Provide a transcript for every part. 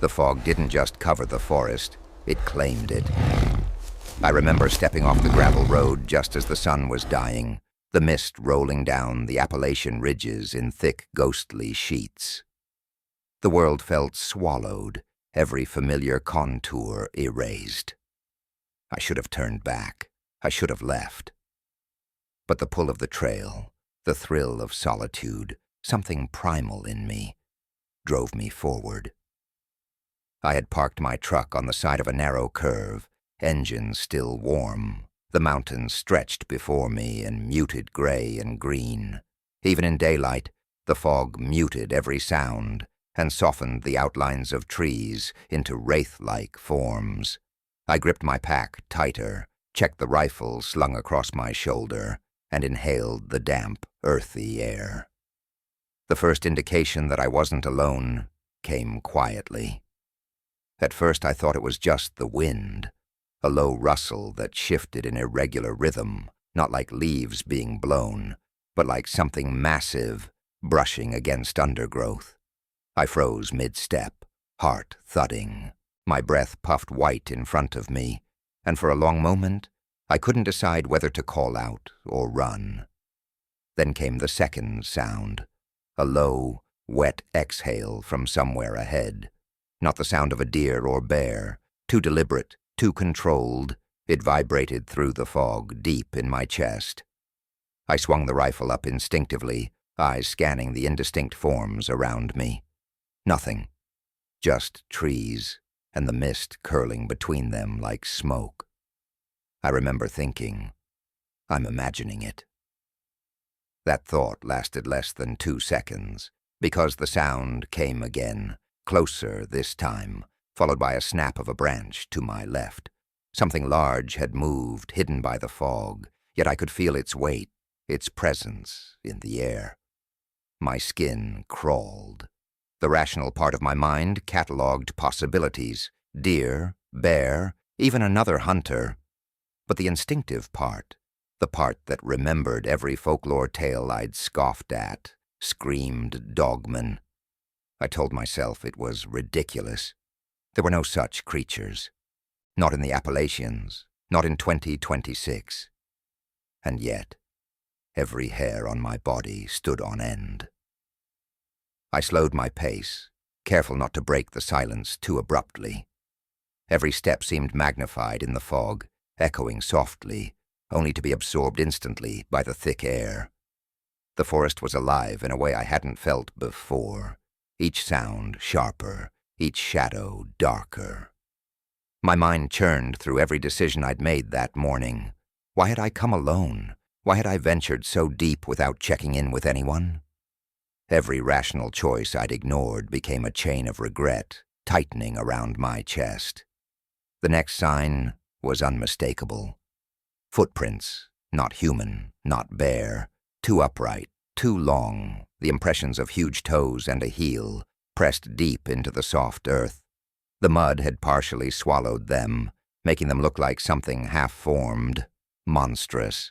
The fog didn't just cover the forest, it claimed it. I remember stepping off the gravel road just as the sun was dying, the mist rolling down the Appalachian ridges in thick, ghostly sheets. The world felt swallowed, every familiar contour erased. I should have turned back. I should have left. But the pull of the trail, the thrill of solitude, something primal in me, drove me forward. I had parked my truck on the side of a narrow curve, engine still warm. The mountains stretched before me in muted gray and green. Even in daylight, the fog muted every sound and softened the outlines of trees into wraith-like forms. I gripped my pack tighter, checked the rifle slung across my shoulder, and inhaled the damp, earthy air. The first indication that I wasn't alone came quietly. At first I thought it was just the wind, a low rustle that shifted in irregular rhythm, not like leaves being blown, but like something massive brushing against undergrowth. I froze mid-step, heart thudding. My breath puffed white in front of me, and for a long moment I couldn't decide whether to call out or run. Then came the second sound, a low, wet exhale from somewhere ahead. Not the sound of a deer or bear, too deliberate, too controlled. It vibrated through the fog, deep in my chest. I swung the rifle up instinctively, eyes scanning the indistinct forms around me. Nothing. Just trees, and the mist curling between them like smoke. I remember thinking, I'm imagining it. That thought lasted less than 2 seconds, because the sound came again, closer this time, followed by a snap of a branch to my left. Something large had moved, hidden by the fog, yet I could feel its weight, its presence in the air. My skin crawled. The rational part of my mind catalogued possibilities: deer, bear, even another hunter. But the instinctive part, the part that remembered every folklore tale I'd scoffed at, screamed Dogman. I told myself it was ridiculous. There were no such creatures. Not in the Appalachians, not in 2026. And yet, every hair on my body stood on end. I slowed my pace, careful not to break the silence too abruptly. Every step seemed magnified in the fog, echoing softly, only to be absorbed instantly by the thick air. The forest was alive in a way I hadn't felt before, each sound sharper, each shadow darker. My mind churned through every decision I'd made that morning. Why had I come alone? Why had I ventured so deep without checking in with anyone? Every rational choice I'd ignored became a chain of regret, tightening around my chest. The next sign was unmistakable. Footprints, not human, not bare, too upright, too long, the impressions of huge toes and a heel, pressed deep into the soft earth. The mud had partially swallowed them, making them look like something half-formed, monstrous.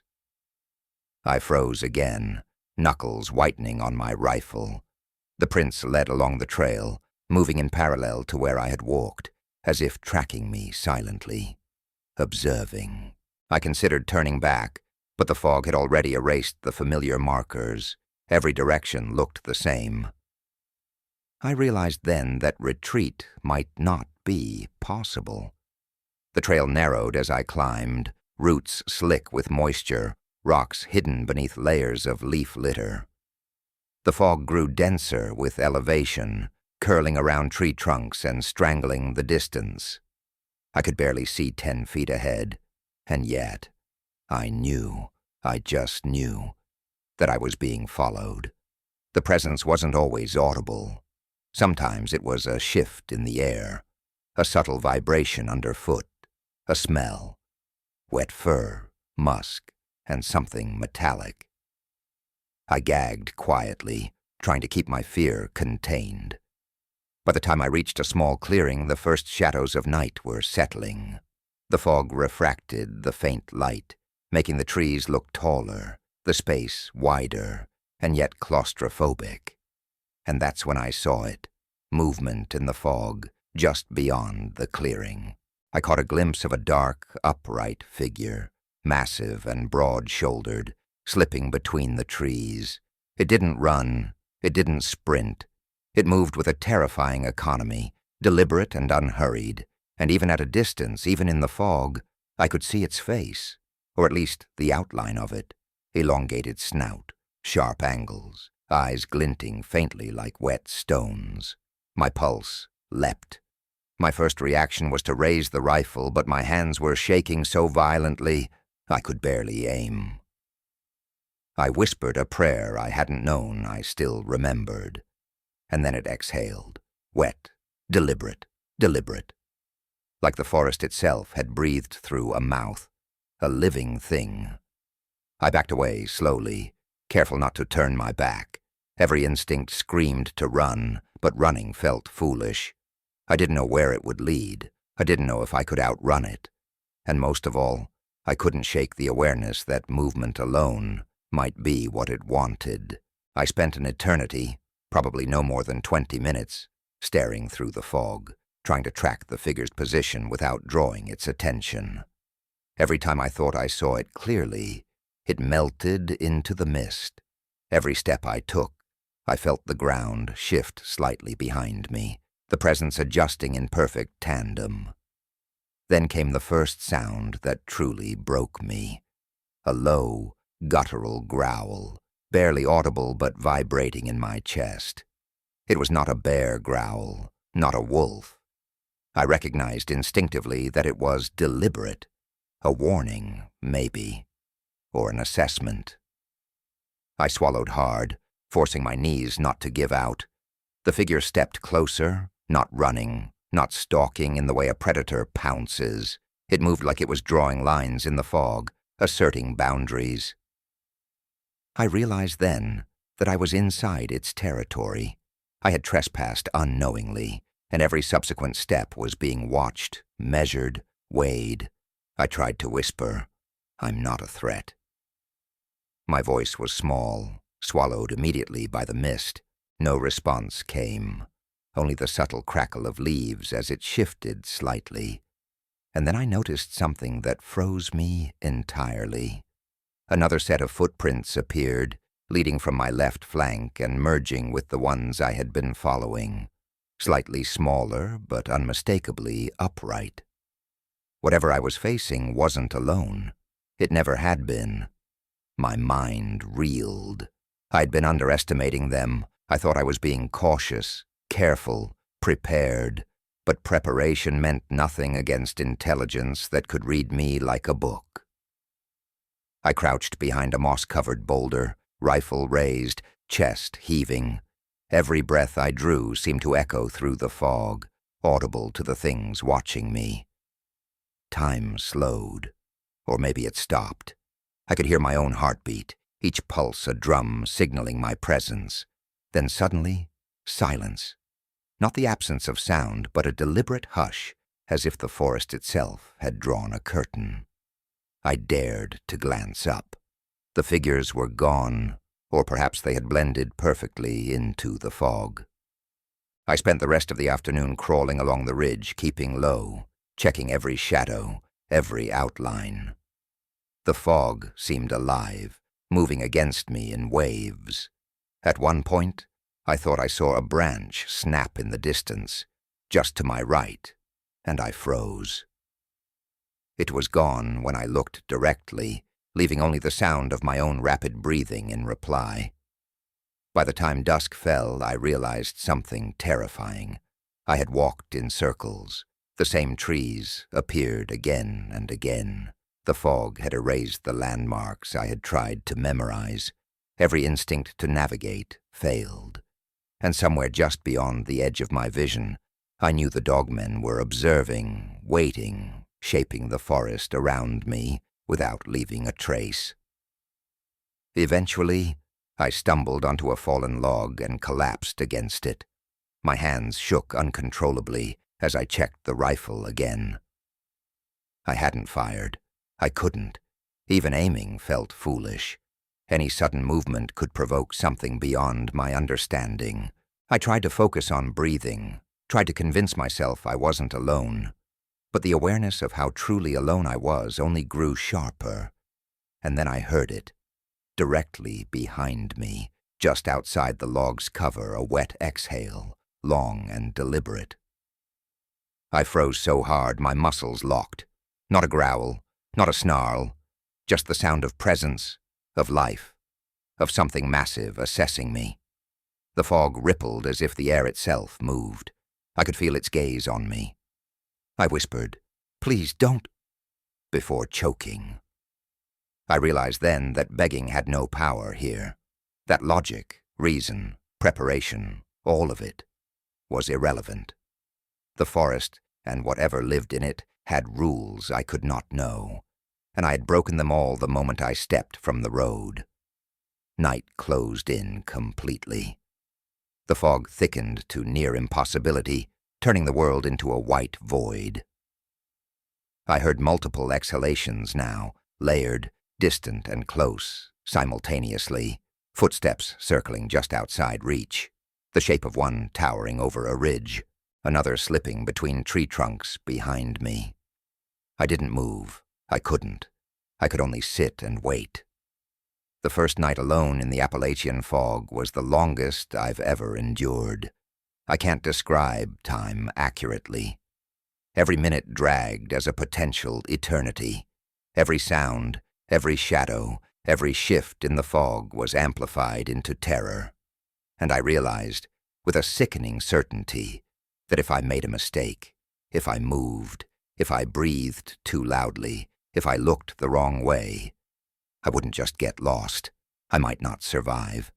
I froze again, knuckles whitening on my rifle. The prints led along the trail, moving in parallel to where I had walked, as if tracking me silently, observing. I considered turning back, but the fog had already erased the familiar markers. Every direction looked the same. I realized then that retreat might not be possible. The trail narrowed as I climbed, roots slick with moisture, rocks hidden beneath layers of leaf litter. The fog grew denser with elevation, curling around tree trunks and strangling the distance. I could barely see 10 feet ahead, and yet I just knew, that I was being followed. The presence wasn't always audible. Sometimes it was a shift in the air, a subtle vibration underfoot, a smell, wet fur, musk, and something metallic. I gagged quietly, trying to keep my fear contained. By the time I reached a small clearing, the first shadows of night were settling. The fog refracted the faint light, making the trees look taller, the space wider, and yet claustrophobic. And that's when I saw it, movement in the fog, just beyond the clearing. I caught a glimpse of a dark, upright figure, massive and broad-shouldered, slipping between the trees. It didn't run, it didn't sprint. It moved with a terrifying economy, deliberate and unhurried, and even at a distance, even in the fog, I could see its face, or at least the outline of it. Elongated snout, sharp angles, eyes glinting faintly like wet stones. My pulse leapt. My first reaction was to raise the rifle, but my hands were shaking so violently I could barely aim. I whispered a prayer I hadn't known I still remembered, and then it exhaled, wet, deliberate, like the forest itself had breathed through a mouth, a living thing. I backed away slowly, careful not to turn my back. Every instinct screamed to run, but running felt foolish. I didn't know where it would lead. I didn't know if I could outrun it. And most of all, I couldn't shake the awareness that movement alone might be what it wanted. I spent an eternity, probably no more than 20 minutes, staring through the fog, trying to track the figure's position without drawing its attention. Every time I thought I saw it clearly, it melted into the mist. Every step I took, I felt the ground shift slightly behind me, the presence adjusting in perfect tandem. Then came the first sound that truly broke me. A low, guttural growl, barely audible but vibrating in my chest. It was not a bear growl, not a wolf. I recognized instinctively that it was deliberate, a warning, maybe, or an assessment. I swallowed hard, forcing my knees not to give out. The figure stepped closer, not running, not stalking in the way a predator pounces. It moved like it was drawing lines in the fog, asserting boundaries. I realized then that I was inside its territory. I had trespassed unknowingly, and every subsequent step was being watched, measured, weighed. I tried to whisper, "I'm not a threat." My voice was small, swallowed immediately by the mist. No response came, only the subtle crackle of leaves as it shifted slightly. And then I noticed something that froze me entirely. Another set of footprints appeared, leading from my left flank and merging with the ones I had been following. Slightly smaller, but unmistakably upright. Whatever I was facing wasn't alone. It never had been. My mind reeled. I'd been underestimating them. I thought I was being cautious, careful, prepared. But preparation meant nothing against intelligence that could read me like a book. I crouched behind a moss-covered boulder, rifle raised, chest heaving. Every breath I drew seemed to echo through the fog, audible to the things watching me. Time slowed, or maybe it stopped. I could hear my own heartbeat, each pulse a drum signaling my presence. Then suddenly, silence. Not the absence of sound, but a deliberate hush, as if the forest itself had drawn a curtain. I dared to glance up. The figures were gone, or perhaps they had blended perfectly into the fog. I spent the rest of the afternoon crawling along the ridge, keeping low, checking every shadow, every outline. The fog seemed alive, moving against me in waves. At one point, I thought I saw a branch snap in the distance, just to my right, and I froze. It was gone when I looked directly, leaving only the sound of my own rapid breathing in reply. By the time dusk fell, I realized something terrifying. I had walked in circles. The same trees appeared again and again. The fog had erased the landmarks I had tried to memorize. Every instinct to navigate failed. And somewhere just beyond the edge of my vision, I knew the dogmen were observing, waiting, shaping the forest around me without leaving a trace. Eventually, I stumbled onto a fallen log and collapsed against it. My hands shook uncontrollably as I checked the rifle again. I hadn't fired. I couldn't. Even aiming felt foolish. Any sudden movement could provoke something beyond my understanding. I tried to focus on breathing, tried to convince myself I wasn't alone, but the awareness of how truly alone I was only grew sharper, and then I heard it, directly behind me, just outside the log's cover, a wet exhale, long and deliberate. I froze so hard my muscles locked. Not a growl, not a snarl, just the sound of presence, of life, of something massive assessing me. The fog rippled as if the air itself moved. I could feel its gaze on me. I whispered, "Please don't," before choking. I realized then that begging had no power here, that logic, reason, preparation, all of it, was irrelevant. The forest, and whatever lived in it, had rules I could not know, and I had broken them all the moment I stepped from the road. Night closed in completely. The fog thickened to near impossibility, turning the world into a white void. I heard multiple exhalations now, layered, distant and close, simultaneously, footsteps circling just outside reach, the shape of one towering over a ridge, another slipping between tree trunks behind me. I didn't move. I couldn't. I could only sit and wait. The first night alone in the Appalachian fog was the longest I've ever endured. I can't describe time accurately. Every minute dragged as a potential eternity. Every sound, every shadow, every shift in the fog was amplified into terror. And I realized, with a sickening certainty, that if I made a mistake, if I moved, if I breathed too loudly, if I looked the wrong way, I wouldn't just get lost. I might not survive.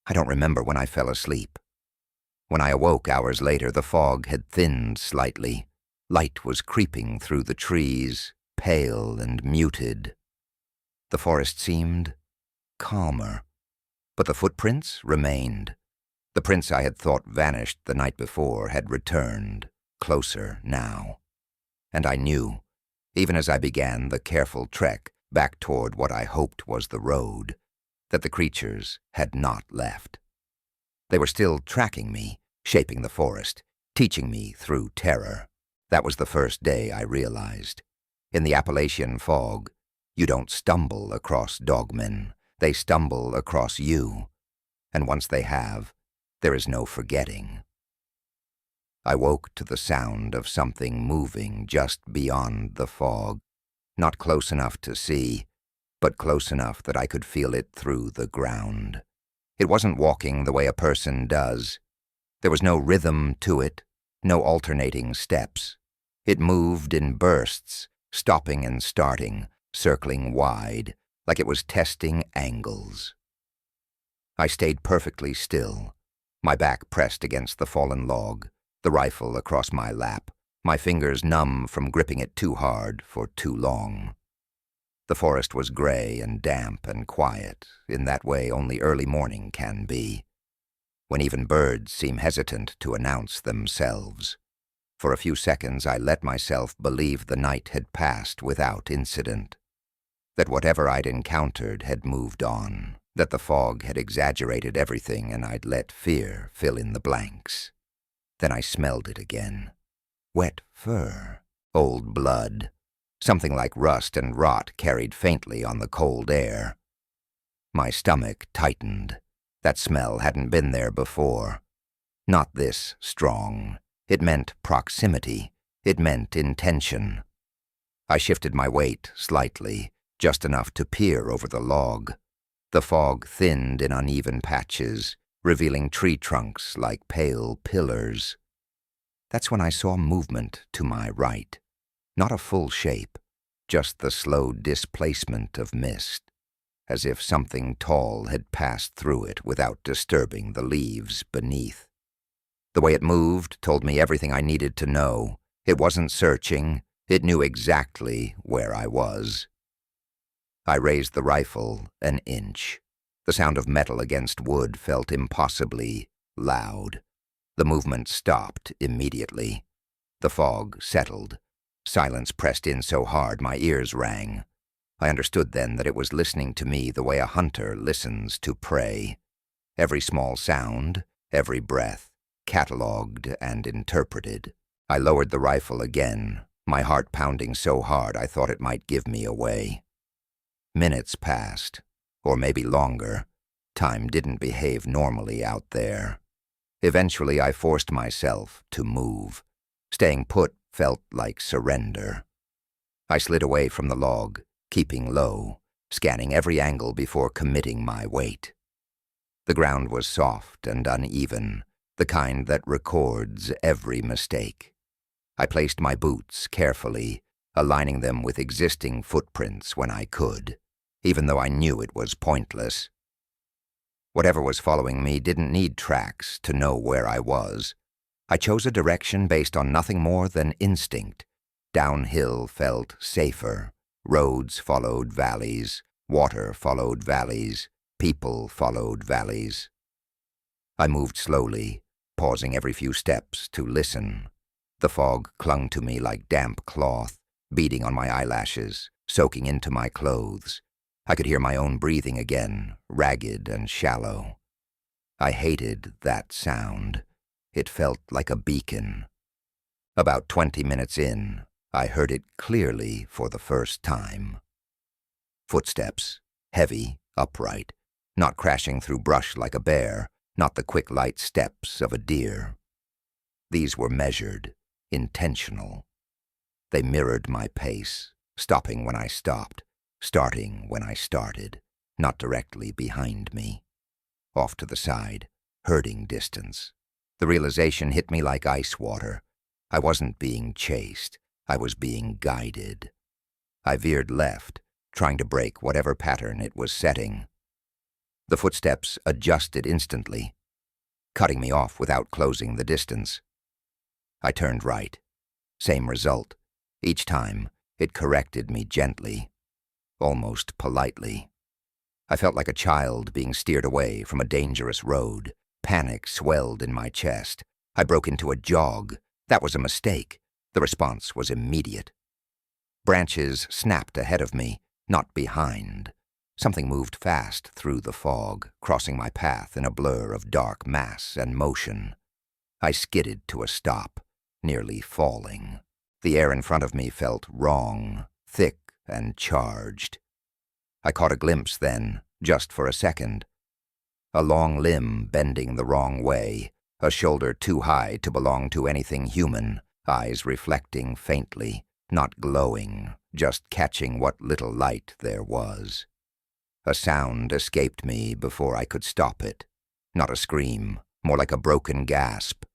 I don't remember when I fell asleep. When I awoke hours later, the fog had thinned slightly. Light was creeping through the trees, pale and muted. The forest seemed calmer, but the footprints remained. The prints I had thought vanished the night before had returned, closer now. And I knew, even as I began the careful trek back toward what I hoped was the road, that the creatures had not left. They were still tracking me, shaping the forest, teaching me through terror. That was the first day I realized. In the Appalachian fog, you don't stumble across dogmen. They stumble across you. And once they have, there is no forgetting. I woke to the sound of something moving just beyond the fog, not close enough to see, but close enough that I could feel it through the ground. It wasn't walking the way a person does. There was no rhythm to it, no alternating steps. It moved in bursts, stopping and starting, circling wide, like it was testing angles. I stayed perfectly still, my back pressed against the fallen log, the rifle across my lap, my fingers numb from gripping it too hard for too long. The forest was gray and damp and quiet, in that way only early morning can be, when even birds seem hesitant to announce themselves. For a few seconds I let myself believe the night had passed without incident, that whatever I'd encountered had moved on, that the fog had exaggerated everything and I'd let fear fill in the blanks. Then I smelled it again. Wet fur, old blood, something like rust and rot carried faintly on the cold air. My stomach tightened. That smell hadn't been there before. Not this strong. It meant proximity. It meant intention. I shifted my weight slightly, just enough to peer over the log. The fog thinned in uneven patches, revealing tree trunks like pale pillars. That's when I saw movement to my right. Not a full shape, just the slow displacement of mist, as if something tall had passed through it without disturbing the leaves beneath. The way it moved told me everything I needed to know. It wasn't searching. It knew exactly where I was. I raised the rifle an inch. The sound of metal against wood felt impossibly loud. The movement stopped immediately. The fog settled. Silence pressed in so hard my ears rang. I understood then that it was listening to me the way a hunter listens to prey. Every small sound, every breath, catalogued and interpreted. I lowered the rifle again, my heart pounding so hard I thought it might give me away. Minutes passed, or maybe longer. Time didn't behave normally out there. Eventually, I forced myself to move. Staying put felt like surrender. I slid away from the log, keeping low, scanning every angle before committing my weight. The ground was soft and uneven, the kind that records every mistake. I placed my boots carefully, aligning them with existing footprints when I could, even though I knew it was pointless. Whatever was following me didn't need tracks to know where I was. I chose a direction based on nothing more than instinct. Downhill felt safer. Roads followed valleys. Water followed valleys. People followed valleys. I moved slowly, pausing every few steps to listen. The fog clung to me like damp cloth, beating on my eyelashes, soaking into my clothes. I could hear my own breathing again, ragged and shallow. I hated that sound. It felt like a beacon. About 20 minutes in, I heard it clearly for the first time. Footsteps, heavy, upright, not crashing through brush like a bear, not the quick light steps of a deer. These were measured, intentional. They mirrored my pace, stopping when I stopped, starting when I started, not directly behind me. Off to the side, herding distance. The realization hit me like ice water. I wasn't being chased. I was being guided. I veered left, trying to break whatever pattern it was setting. The footsteps adjusted instantly, cutting me off without closing the distance. I turned right. Same result. Each time, it corrected me gently, almost politely. I felt like a child being steered away from a dangerous road. Panic swelled in my chest. I broke into a jog. That was a mistake. The response was immediate. Branches snapped ahead of me, not behind. Something moved fast through the fog, crossing my path in a blur of dark mass and motion. I skidded to a stop, nearly falling. The air in front of me felt wrong, thick and charged. I caught a glimpse then, just for a second. A long limb bending the wrong way, a shoulder too high to belong to anything human, eyes reflecting faintly, not glowing, just catching what little light there was. A sound escaped me before I could stop it. Not a scream, more like a broken gasp.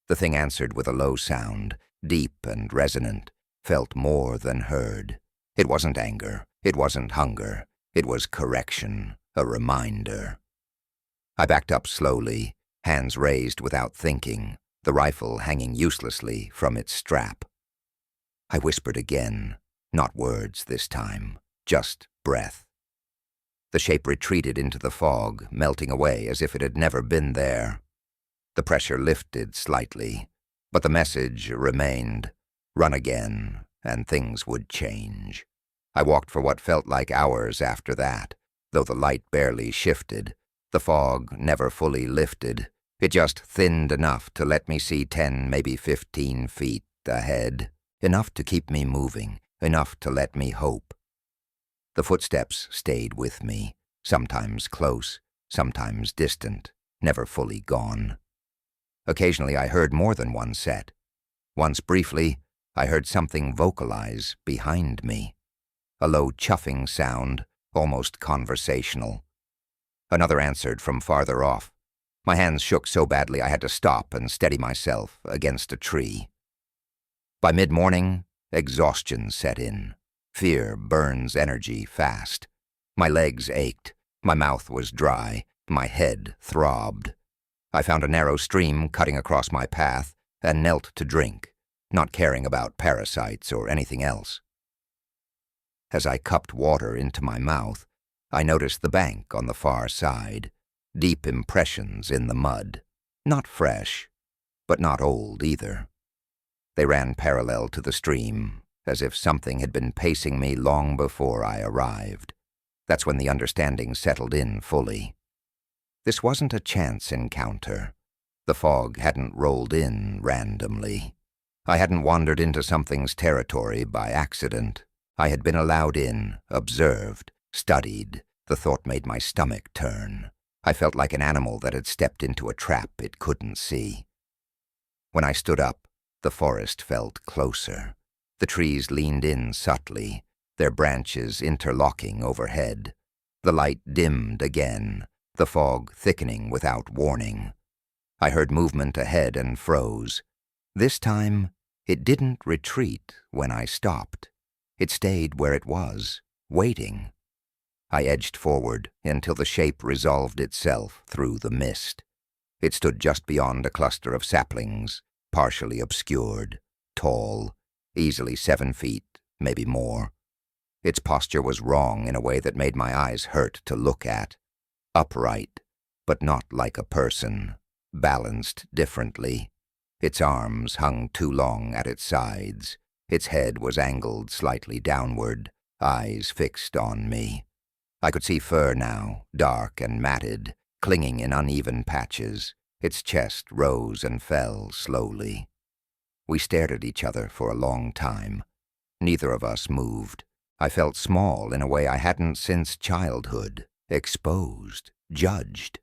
The thing answered with a low sound, deep and resonant, felt more than heard. It wasn't anger, it wasn't hunger, it was correction, a reminder. I backed up slowly, hands raised without thinking, the rifle hanging uselessly from its strap. I whispered again, not words this time, just breath. The shape retreated into the fog, melting away as if it had never been there. The pressure lifted slightly, but the message remained. Run again, and things would change. I walked for what felt like hours after that, though the light barely shifted. The fog never fully lifted. It just thinned enough to let me see 10, maybe 15 feet ahead. Enough to keep me moving, enough to let me hope. The footsteps stayed with me, sometimes close, sometimes distant, never fully gone. Occasionally I heard more than one set. Once briefly, I heard something vocalize behind me. A low chuffing sound, almost conversational. Another answered from farther off. My hands shook so badly I had to stop and steady myself against a tree. By mid-morning, exhaustion set in. Fear burns energy fast. My legs ached, my mouth was dry, my head throbbed. I found a narrow stream cutting across my path and knelt to drink, not caring about parasites or anything else. As I cupped water into my mouth, I noticed the bank on the far side, deep impressions in the mud, not fresh, but not old either. They ran parallel to the stream, as if something had been pacing me long before I arrived. That's when the understanding settled in fully. This wasn't a chance encounter. The fog hadn't rolled in randomly. I hadn't wandered into something's territory by accident. I had been allowed in, observed, studied. The thought made my stomach turn. I felt like an animal that had stepped into a trap it couldn't see. When I stood up, the forest felt closer. The trees leaned in subtly, their branches interlocking overhead. The light dimmed again, the fog thickening without warning. I heard movement ahead and froze. This time, it didn't retreat when I stopped. It stayed where it was, waiting. I edged forward until the shape resolved itself through the mist. It stood just beyond a cluster of saplings, partially obscured, tall, easily 7 feet, maybe more. Its posture was wrong in a way that made my eyes hurt to look at. Upright, but not like a person, balanced differently. Its arms hung too long at its sides. Its head was angled slightly downward, eyes fixed on me. I could see fur now, dark and matted, clinging in uneven patches. Its chest rose and fell slowly. We stared at each other for a long time. Neither of us moved. I felt small in a way I hadn't since childhood, exposed, judged.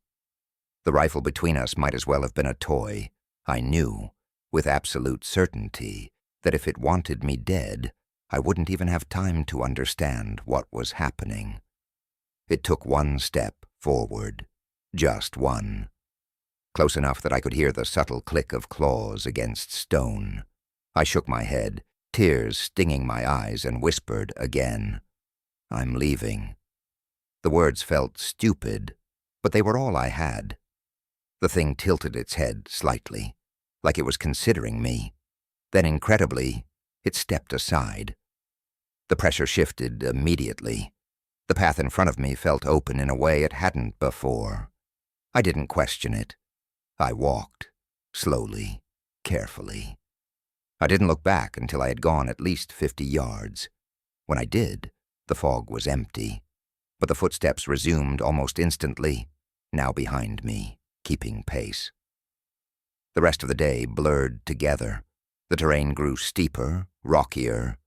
The rifle between us might as well have been a toy. I knew, with absolute certainty, that if it wanted me dead, I wouldn't even have time to understand what was happening. It took one step forward, just one. Close enough that I could hear the subtle click of claws against stone. I shook my head, tears stinging my eyes, and whispered again, "I'm leaving." The words felt stupid, but they were all I had. The thing tilted its head slightly, like it was considering me. Then, incredibly, it stepped aside. The pressure shifted immediately. The path in front of me felt open in a way it hadn't before. I didn't question it. I walked, slowly, carefully. I didn't look back until I had gone at least 50 yards. When I did, the fog was empty, but the footsteps resumed almost instantly, now behind me, keeping pace. The rest of the day blurred together. The terrain grew steeper, rockier.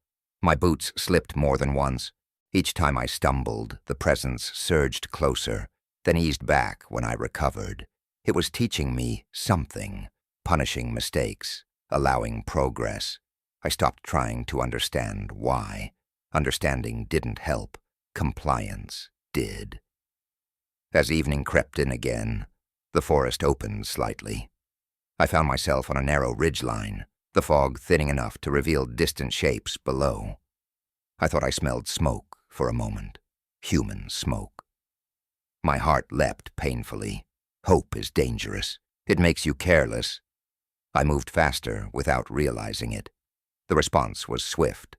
My boots slipped more than once. Each time I stumbled, the presence surged closer, then eased back when I recovered. It was teaching me something, punishing mistakes, allowing progress. I stopped trying to understand why. Understanding didn't help. Compliance did. As evening crept in again, the forest opened slightly. I found myself on a narrow ridgeline, the fog thinning enough to reveal distant shapes below. I thought I smelled smoke for a moment, human smoke. My heart leapt painfully. Hope is dangerous. It makes you careless. I moved faster without realizing it. The response was swift.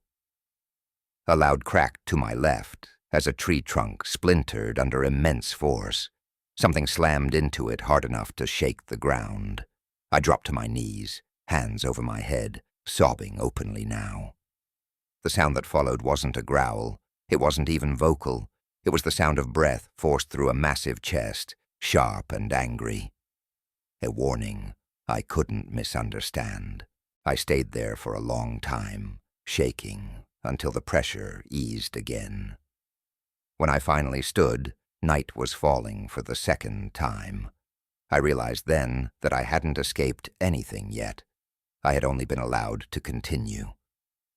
A loud crack to my left as a tree trunk splintered under immense force. Something slammed into it hard enough to shake the ground. I dropped to my knees, hands over my head, sobbing openly now. The sound that followed wasn't a growl. It wasn't even vocal. It was the sound of breath forced through a massive chest, sharp and angry. A warning I couldn't misunderstand. I stayed there for a long time, shaking, until the pressure eased again. When I finally stood, night was falling for the second time. I realized then that I hadn't escaped anything yet. I had only been allowed to continue.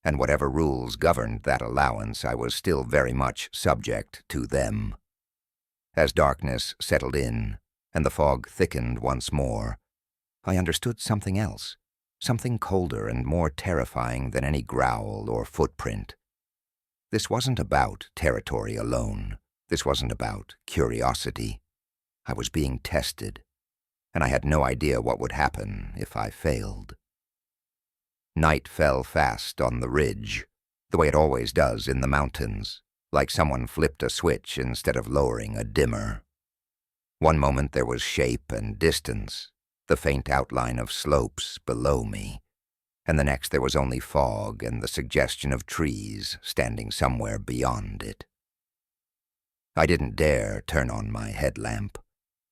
And whatever rules governed that allowance, I was still very much subject to them. As darkness settled in, and the fog thickened once more, I understood something else, something colder and more terrifying than any growl or footprint. This wasn't about territory alone. This wasn't about curiosity. I was being tested, and I had no idea what would happen if I failed. Night fell fast on the ridge, the way it always does in the mountains, like someone flipped a switch instead of lowering a dimmer. One moment there was shape and distance, the faint outline of slopes below me, and the next there was only fog and the suggestion of trees standing somewhere beyond it. I didn't dare turn on my headlamp.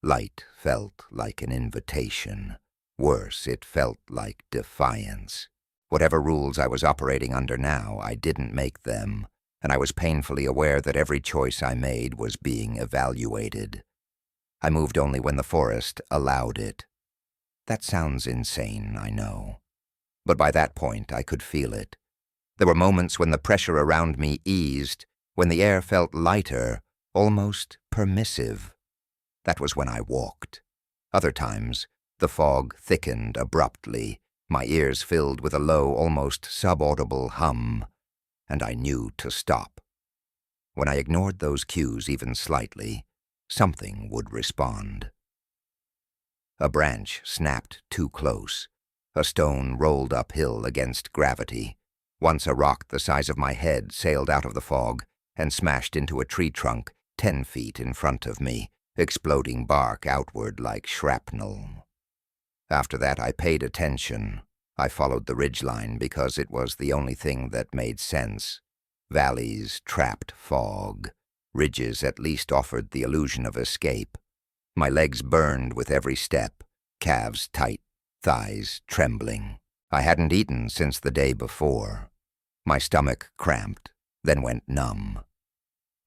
Light felt like an invitation, Worse, it felt like defiance. Whatever rules I was operating under now, I didn't make them, and I was painfully aware that every choice I made was being evaluated. I moved only when the forest allowed it. That sounds insane, I know. But by that point, I could feel it. There were moments when the pressure around me eased, when the air felt lighter, almost permissive. That was when I walked. Other times, the fog thickened abruptly, my ears filled with a low, almost subaudible hum, and I knew to stop. When I ignored those cues even slightly, something would respond. A branch snapped too close. A stone rolled uphill against gravity. Once a rock the size of my head sailed out of the fog and smashed into a tree trunk 10 feet in front of me, exploding bark outward like shrapnel. After that, I paid attention. I followed the ridgeline because it was the only thing that made sense. Valleys trapped fog. Ridges at least offered the illusion of escape. My legs burned with every step, calves tight, thighs trembling. I hadn't eaten since the day before. My stomach cramped, then went numb.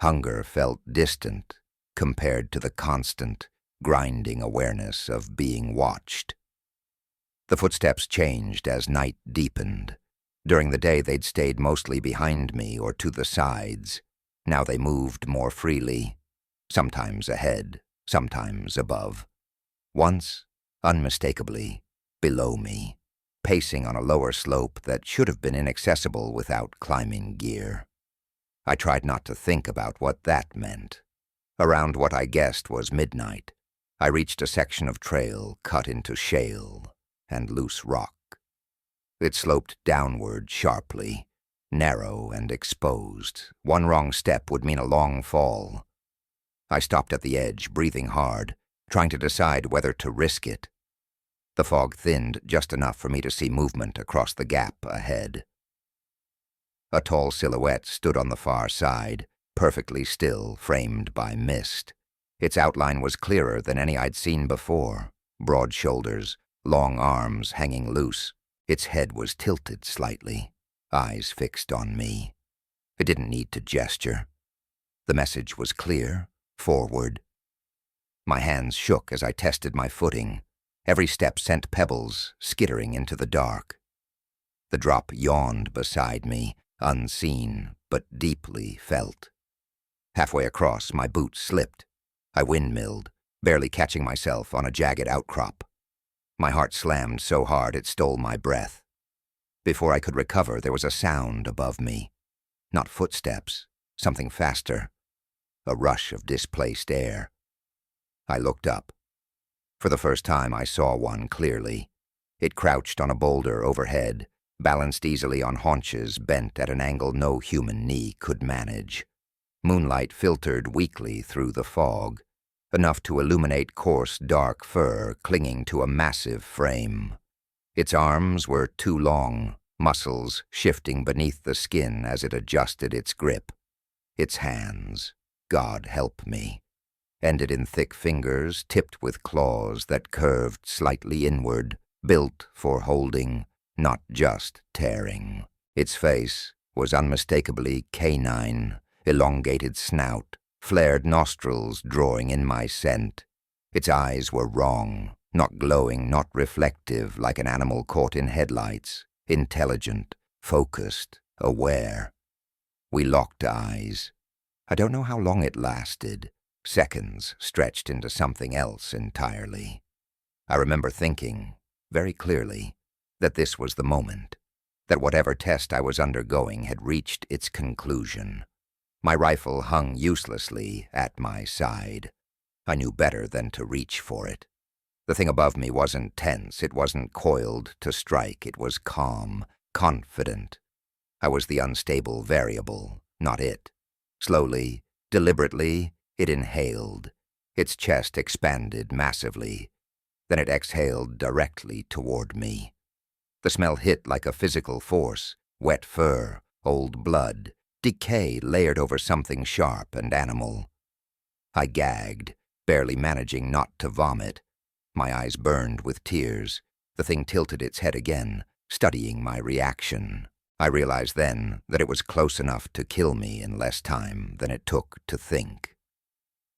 Hunger felt distant compared to the constant, grinding awareness of being watched. The footsteps changed as night deepened. During the day they'd stayed mostly behind me or to the sides. Now they moved more freely, sometimes ahead, sometimes above. Once, unmistakably, below me, pacing on a lower slope that should have been inaccessible without climbing gear. I tried not to think about what that meant. Around what I guessed was midnight, I reached a section of trail cut into shale and loose rock. It sloped downward sharply, narrow and exposed. One wrong step would mean a long fall. I stopped at the edge, breathing hard, trying to decide whether to risk it. The fog thinned just enough for me to see movement across the gap ahead. A tall silhouette stood on the far side, perfectly still, framed by mist. Its outline was clearer than any I'd seen before. Broad shoulders, long arms hanging loose. Its head was tilted slightly, eyes fixed on me. It didn't need to gesture. The message was clear, forward. My hands shook as I tested my footing. Every step sent pebbles skittering into the dark. The drop yawned beside me, unseen but deeply felt. Halfway across, my boot slipped. I windmilled, barely catching myself on a jagged outcrop. My heart slammed so hard it stole my breath. Before I could recover, there was a sound above me. Not footsteps, something faster. A rush of displaced air. I looked up. For the first time, I saw one clearly. It crouched on a boulder overhead, balanced easily on haunches bent at an angle no human knee could manage. Moonlight filtered weakly through the fog, enough to illuminate coarse, dark fur clinging to a massive frame. Its arms were too long, muscles shifting beneath the skin as it adjusted its grip. Its hands, God help me, ended in thick fingers tipped with claws that curved slightly inward, built for holding, not just tearing. Its face was unmistakably canine, elongated snout, flared nostrils drawing in my scent. Its eyes were wrong, not glowing, not reflective like an animal caught in headlights, intelligent, focused, aware. We locked eyes. I don't know how long it lasted. Seconds stretched into something else entirely. I remember thinking, very clearly, that this was the moment, that whatever test I was undergoing had reached its conclusion. My rifle hung uselessly at my side. I knew better than to reach for it. The thing above me wasn't tense, it wasn't coiled to strike, it was calm, confident. I was the unstable variable, not it. Slowly, deliberately, it inhaled. Its chest expanded massively. Then it exhaled directly toward me. The smell hit like a physical force, wet fur, old blood, decay layered over something sharp and animal. I gagged, barely managing not to vomit. My eyes burned with tears. The thing tilted its head again, studying my reaction. I realized then that it was close enough to kill me in less time than it took to think.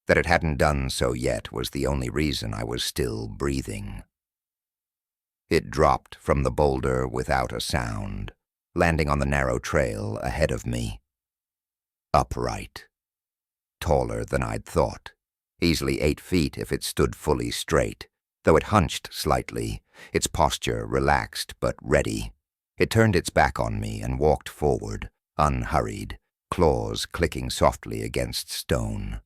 That it hadn't done so yet was the only reason I was still breathing. It dropped from the boulder without a sound, landing on the narrow trail ahead of me. Upright. Taller than I'd thought. Easily 8 feet if it stood fully straight, though it hunched slightly, its posture relaxed but ready. It turned its back on me and walked forward, unhurried, claws clicking softly against stone.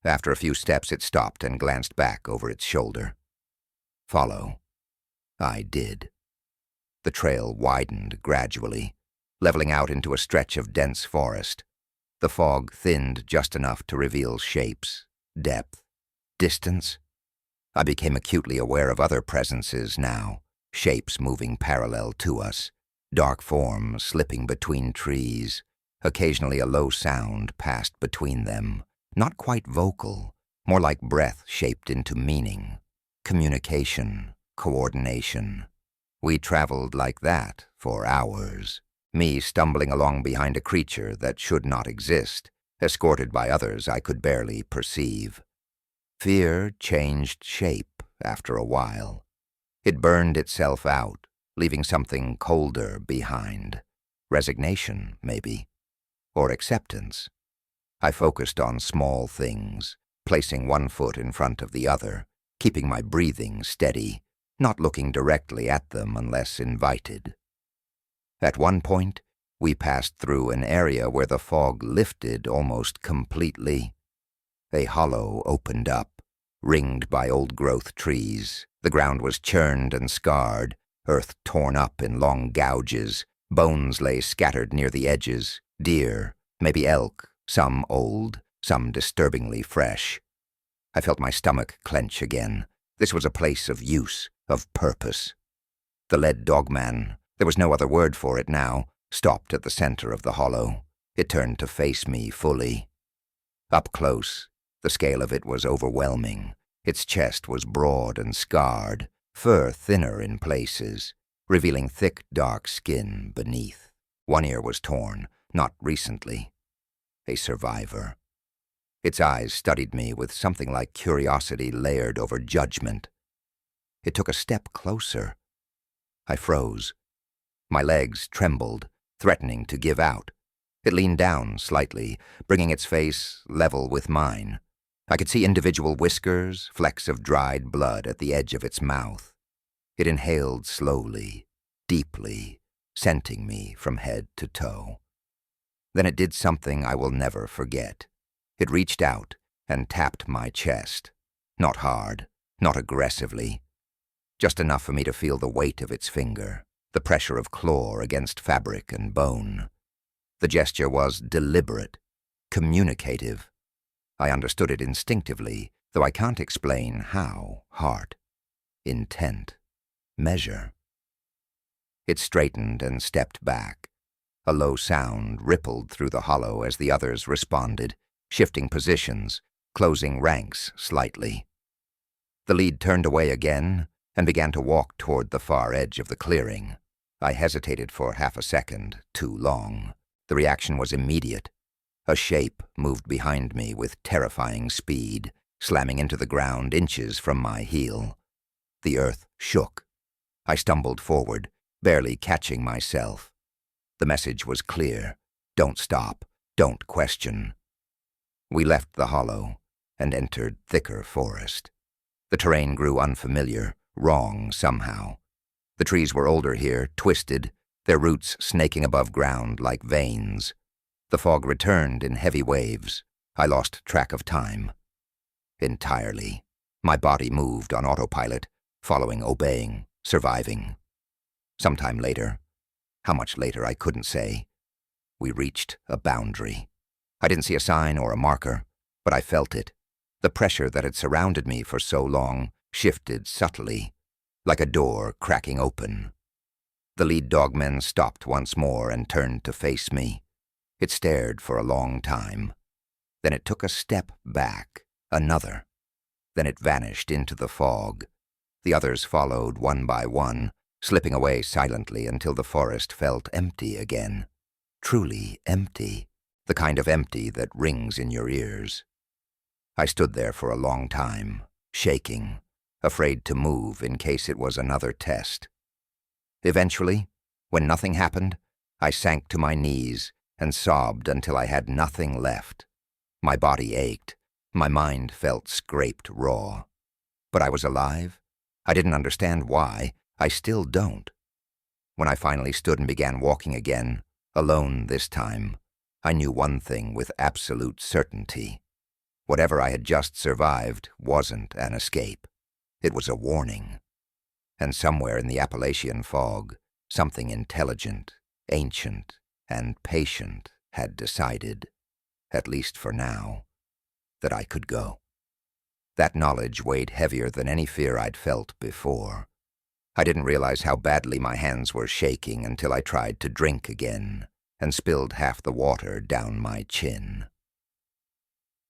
After a few steps it stopped and glanced back over its shoulder. Follow. I did. The trail widened gradually, leveling out into a stretch of dense forest. The fog thinned just enough to reveal shapes, depth, distance. I became acutely aware of other presences now, shapes moving parallel to us, dark forms slipping between trees. Occasionally a low sound passed between them, not quite vocal, more like breath shaped into meaning. Communication, coordination. We traveled like that for hours. Me stumbling along behind a creature that should not exist, escorted by others I could barely perceive. Fear changed shape after a while. It burned itself out, leaving something colder behind. Resignation, maybe. Or acceptance. I focused on small things, placing one foot in front of the other, keeping my breathing steady, not looking directly at them unless invited. At one point, we passed through an area where the fog lifted almost completely. A hollow opened up, ringed by old-growth trees. The ground was churned and scarred, earth torn up in long gouges. Bones lay scattered near the edges. Deer, maybe elk, some old, some disturbingly fresh. I felt my stomach clench again. This was a place of use, of purpose. The lead dogman, there was no other word for it now, stopped at the center of the hollow. It turned to face me fully. Up close, the scale of it was overwhelming. Its chest was broad and scarred, fur thinner in places, revealing thick, dark skin beneath. One ear was torn, not recently. A survivor. Its eyes studied me with something like curiosity layered over judgment. It took a step closer. I froze. My legs trembled, threatening to give out. It leaned down slightly, bringing its face level with mine. I could see individual whiskers, flecks of dried blood at the edge of its mouth. It inhaled slowly, deeply, scenting me from head to toe. Then it did something I will never forget. It reached out and tapped my chest. Not hard, not aggressively. Just enough for me to feel the weight of its finger. The pressure of claw against fabric and bone. The gesture was deliberate, communicative. I understood it instinctively, though I can't explain how. Heart, intent, measure. It straightened and stepped back. A low sound rippled through the hollow as the others responded, shifting positions, closing ranks slightly. The lead turned away again and began to walk toward the far edge of the clearing. I hesitated for half a second, too long. The reaction was immediate. A shape moved behind me with terrifying speed, slamming into the ground inches from my heel. The earth shook. I stumbled forward, barely catching myself. The message was clear. Don't stop. Don't question. We left the hollow and entered thicker forest. The terrain grew unfamiliar, wrong somehow. The trees were older here, twisted, their roots snaking above ground like veins. The fog returned in heavy waves. I lost track of time. Entirely. My body moved on autopilot, following, obeying, surviving. Sometime later, how much later I couldn't say, we reached a boundary. I didn't see a sign or a marker, but I felt it. The pressure that had surrounded me for so long shifted subtly, like a door cracking open. The lead dogman stopped once more and turned to face me. It stared for a long time. Then it took a step back, another. Then it vanished into the fog. The others followed one by one, slipping away silently until the forest felt empty again. Truly empty, the kind of empty that rings in your ears. I stood there for a long time, shaking, afraid to move in case it was another test. Eventually, when nothing happened, I sank to my knees and sobbed until I had nothing left. My body ached. My mind felt scraped raw. But I was alive. I didn't understand why. I still don't. When I finally stood and began walking again, alone this time, I knew one thing with absolute certainty. Whatever I had just survived wasn't an escape. It was a warning. And somewhere in the Appalachian fog, something intelligent, ancient, and patient had decided, at least for now, that I could go. That knowledge weighed heavier than any fear I'd felt before. I didn't realize how badly my hands were shaking until I tried to drink again and spilled half the water down my chin.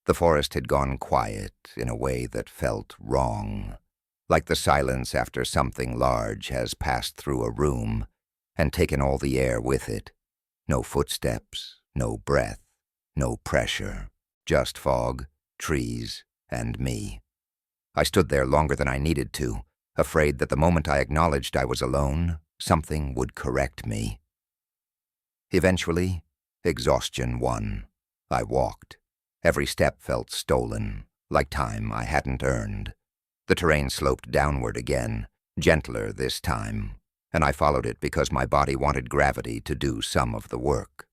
The forest had gone quiet in a way that felt wrong, like the silence after something large has passed through a room and taken all the air with it. No footsteps, no breath, no pressure, just fog, trees, and me. I stood there longer than I needed to, afraid that the moment I acknowledged I was alone, something would correct me. Eventually, exhaustion won. I walked. Every step felt stolen, like time I hadn't earned. The terrain sloped downward again, gentler this time, and I followed it because my body wanted gravity to do some of the work.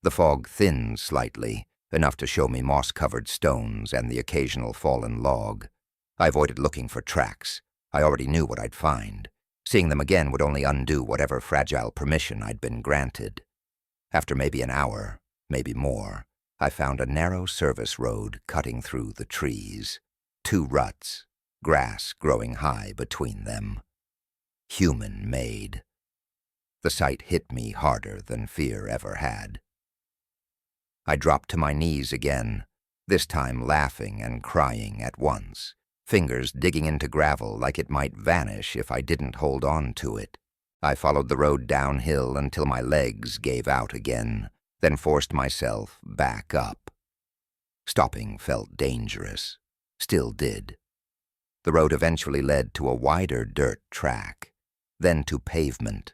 The fog thinned slightly, enough to show me moss-covered stones and the occasional fallen log. I avoided looking for tracks. I already knew what I'd find. Seeing them again would only undo whatever fragile permission I'd been granted. After maybe an hour, maybe more, I found a narrow service road cutting through the trees. 2 ruts, grass growing high between them. Human-made. The sight hit me harder than fear ever had. I dropped to my knees again, this time laughing and crying at once, fingers digging into gravel like it might vanish if I didn't hold on to it. I followed the road downhill until my legs gave out again, then forced myself back up. Stopping felt dangerous, still did. The road eventually led to a wider dirt track, then to pavement.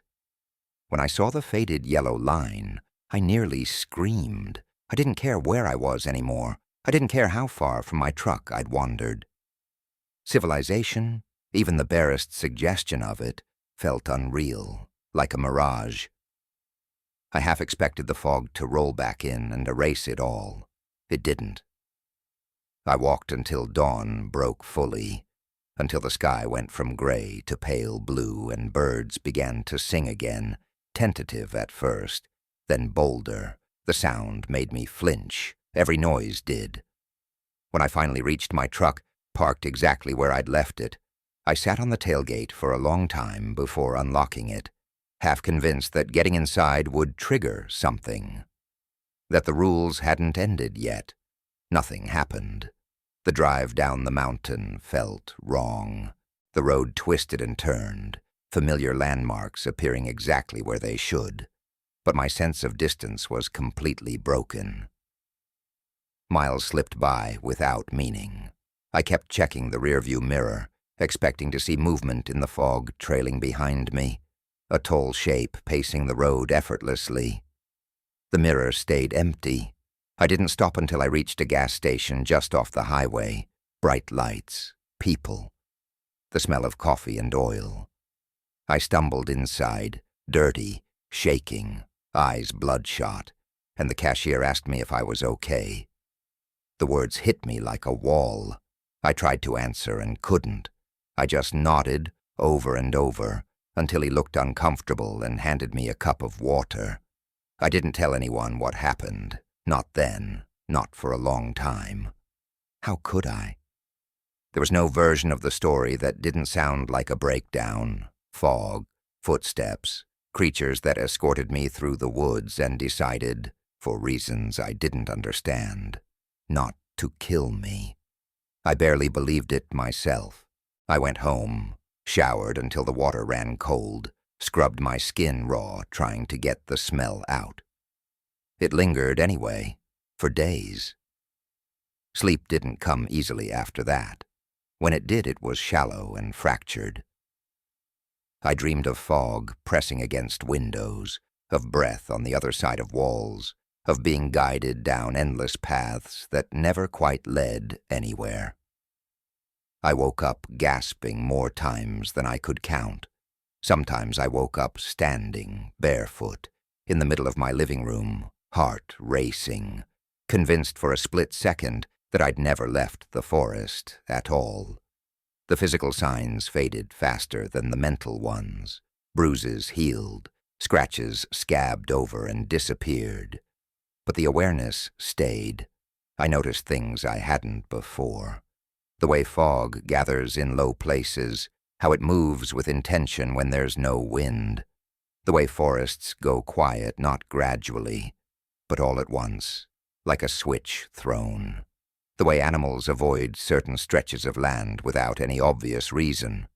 When I saw the faded yellow line, I nearly screamed. I didn't care where I was anymore. I didn't care how far from my truck I'd wandered. Civilization, even the barest suggestion of it, felt unreal, like a mirage. I half expected the fog to roll back in and erase it all. It didn't. I walked until dawn broke fully, until the sky went from gray to pale blue and birds began to sing again, tentative at first, then bolder. The sound made me flinch. Every noise did. When I finally reached my truck, parked exactly where I'd left it, I sat on the tailgate for a long time before unlocking it, half convinced that getting inside would trigger something. That the rules hadn't ended yet. Nothing happened. The drive down the mountain felt wrong. The road twisted and turned, familiar landmarks appearing exactly where they should. But my sense of distance was completely broken. Miles slipped by without meaning. I kept checking the rearview mirror, expecting to see movement in the fog trailing behind me, a tall shape pacing the road effortlessly. The mirror stayed empty. I didn't stop until I reached a gas station just off the highway. Bright lights, people, the smell of coffee and oil. I stumbled inside, dirty, shaking, eyes bloodshot, and the cashier asked me if I was okay. The words hit me like a wall. I tried to answer and couldn't. I just nodded over and over until he looked uncomfortable and handed me a cup of water. I didn't tell anyone what happened. Not then, not for a long time. How could I? There was no version of the story that didn't sound like a breakdown. Fog, footsteps, creatures that escorted me through the woods and decided, for reasons I didn't understand, not to kill me. I barely believed it myself. I went home, showered until the water ran cold, scrubbed my skin raw trying to get the smell out. It lingered anyway, for days. Sleep didn't come easily after that. When it did, it was shallow and fractured. I dreamed of fog pressing against windows, of breath on the other side of walls, of being guided down endless paths that never quite led anywhere. I woke up gasping more times than I could count. Sometimes I woke up standing, barefoot, in the middle of my living room, heart racing, convinced for a split second that I'd never left the forest at all. The physical signs faded faster than the mental ones. Bruises healed, scratches scabbed over and disappeared. But the awareness stayed. I noticed things I hadn't before. The way fog gathers in low places, how it moves with intention when there's no wind. The way forests go quiet, not gradually, but all at once, like a switch thrown. The way animals avoid certain stretches of land without any obvious reason.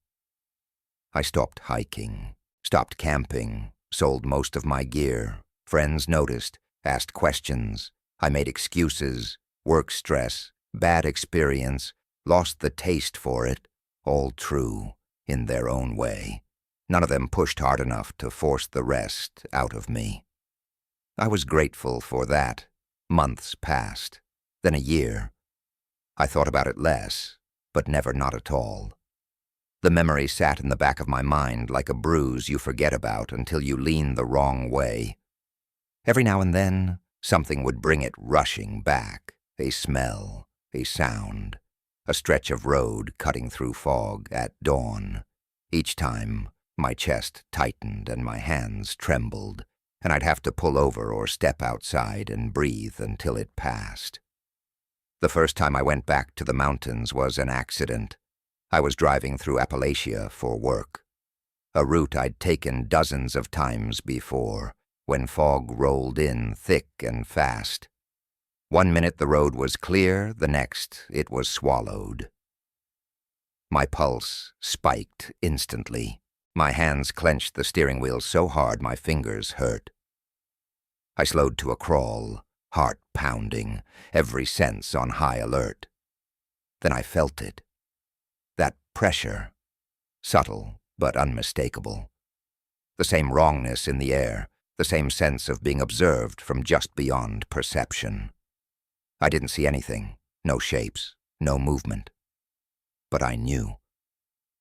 I stopped hiking, stopped camping, sold most of my gear. Friends noticed, asked questions. I made excuses, work stress, bad experience, lost the taste for it, all true, in their own way. None of them pushed hard enough to force the rest out of me. I was grateful for that. Months passed, then a year. I thought about it less, but never not at all. The memory sat in the back of my mind like a bruise you forget about until you lean the wrong way. Every now and then, something would bring it rushing back, a smell, a sound, a stretch of road cutting through fog at dawn. Each time, my chest tightened and my hands trembled, and I'd have to pull over or step outside and breathe until it passed. The first time I went back to the mountains was an accident. I was driving through Appalachia for work, a route I'd taken dozens of times before, when fog rolled in thick and fast. One minute the road was clear, the next it was swallowed. My pulse spiked instantly. My hands clenched the steering wheel so hard my fingers hurt. I slowed to a crawl, heart pounding, every sense on high alert. Then I felt it. That pressure, subtle but unmistakable. The same wrongness in the air, the same sense of being observed from just beyond perception. I didn't see anything, no shapes, no movement. But I knew.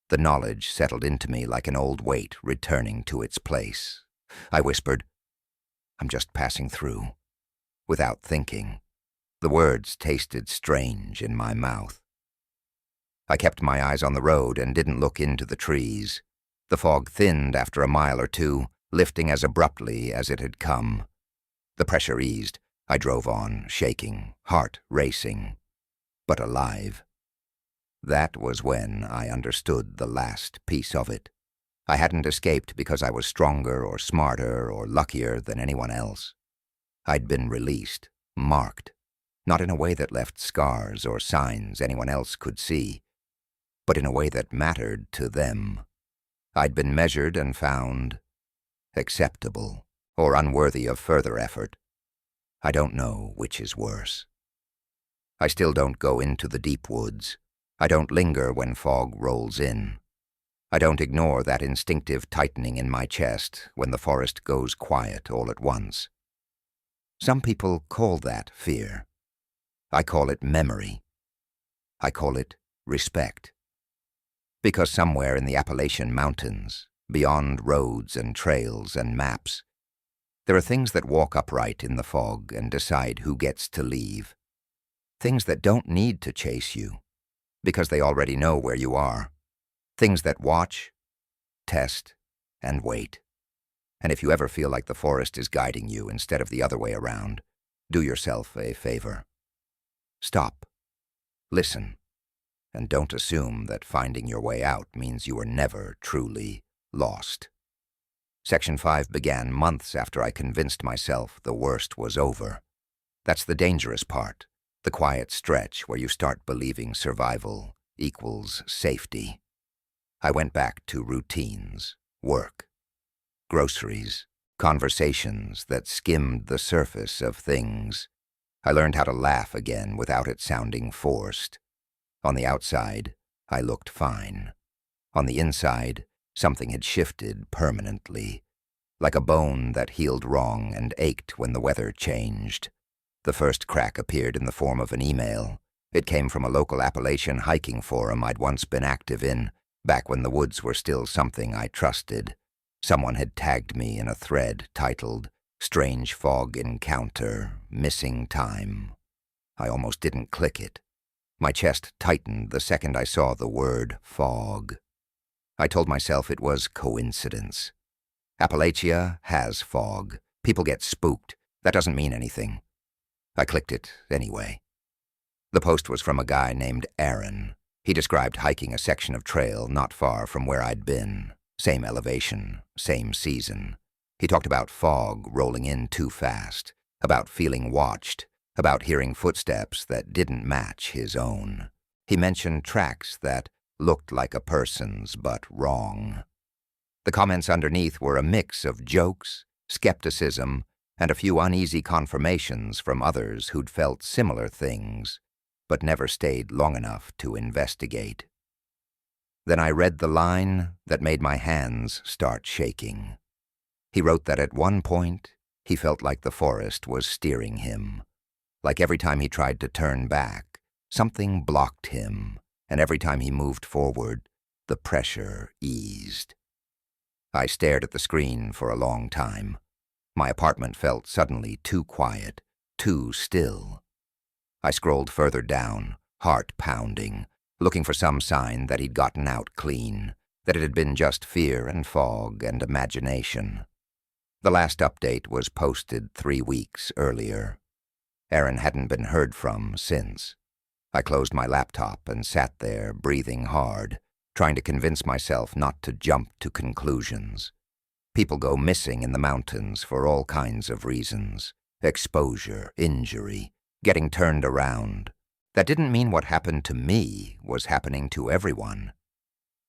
The knowledge settled into me like an old weight returning to its place. I whispered, "I'm just passing through," without thinking. The words tasted strange in my mouth. I kept my eyes on the road and didn't look into the trees. The fog thinned after a mile or two, lifting as abruptly as it had come. The pressure eased. I drove on, shaking, heart racing, but alive. That was when I understood the last piece of it. I hadn't escaped because I was stronger or smarter or luckier than anyone else. I'd been released, marked, not in a way that left scars or signs anyone else could see, but in a way that mattered to them. I'd been measured and found acceptable or unworthy of further effort. I don't know which is worse. I still don't go into the deep woods. I don't linger when fog rolls in. I don't ignore that instinctive tightening in my chest when the forest goes quiet all at once. Some people call that fear. I call it memory. I call it respect. Because somewhere in the Appalachian mountains, beyond roads and trails and maps, there are things that walk upright in the fog and decide who gets to leave. Things that don't need to chase you, because they already know where you are. Things that watch, test, and wait. And if you ever feel like the forest is guiding you instead of the other way around, do yourself a favor. Stop. Listen. And don't assume that finding your way out means you were never truly lost. Section 5 began months after I convinced myself the worst was over. That's the dangerous part, the quiet stretch where you start believing survival equals safety. I went back to routines, work, groceries, conversations that skimmed the surface of things. I learned how to laugh again without it sounding forced. On the outside, I looked fine. On the inside, something had shifted permanently, like a bone that healed wrong and ached when the weather changed. The first crack appeared in the form of an email. It came from a local Appalachian hiking forum I'd once been active in, back when the woods were still something I trusted. Someone had tagged me in a thread titled, "Strange Fog Encounter, Missing Time." I almost didn't click it. My chest tightened the second I saw the word fog. I told myself it was coincidence. Appalachia has fog. People get spooked. That doesn't mean anything. I clicked it anyway. The post was from a guy named Aaron. He described hiking a section of trail not far from where I'd been. Same elevation, same season. He talked about fog rolling in too fast, about feeling watched, about hearing footsteps that didn't match his own. He mentioned tracks that looked like a person's but wrong. The comments underneath were a mix of jokes, skepticism, and a few uneasy confirmations from others who'd felt similar things, but never stayed long enough to investigate. Then I read the line that made my hands start shaking. He wrote that at one point, he felt like the forest was steering him. Like every time he tried to turn back, something blocked him, and every time he moved forward, the pressure eased. I stared at the screen for a long time. My apartment felt suddenly too quiet, too still. I scrolled further down, heart pounding, looking for some sign that he'd gotten out clean, that it had been just fear and fog and imagination. The last update was posted 3 weeks earlier. Aaron hadn't been heard from since. I closed my laptop and sat there, breathing hard, trying to convince myself not to jump to conclusions. People go missing in the mountains for all kinds of reasons. Exposure, injury, getting turned around. That didn't mean what happened to me was happening to everyone.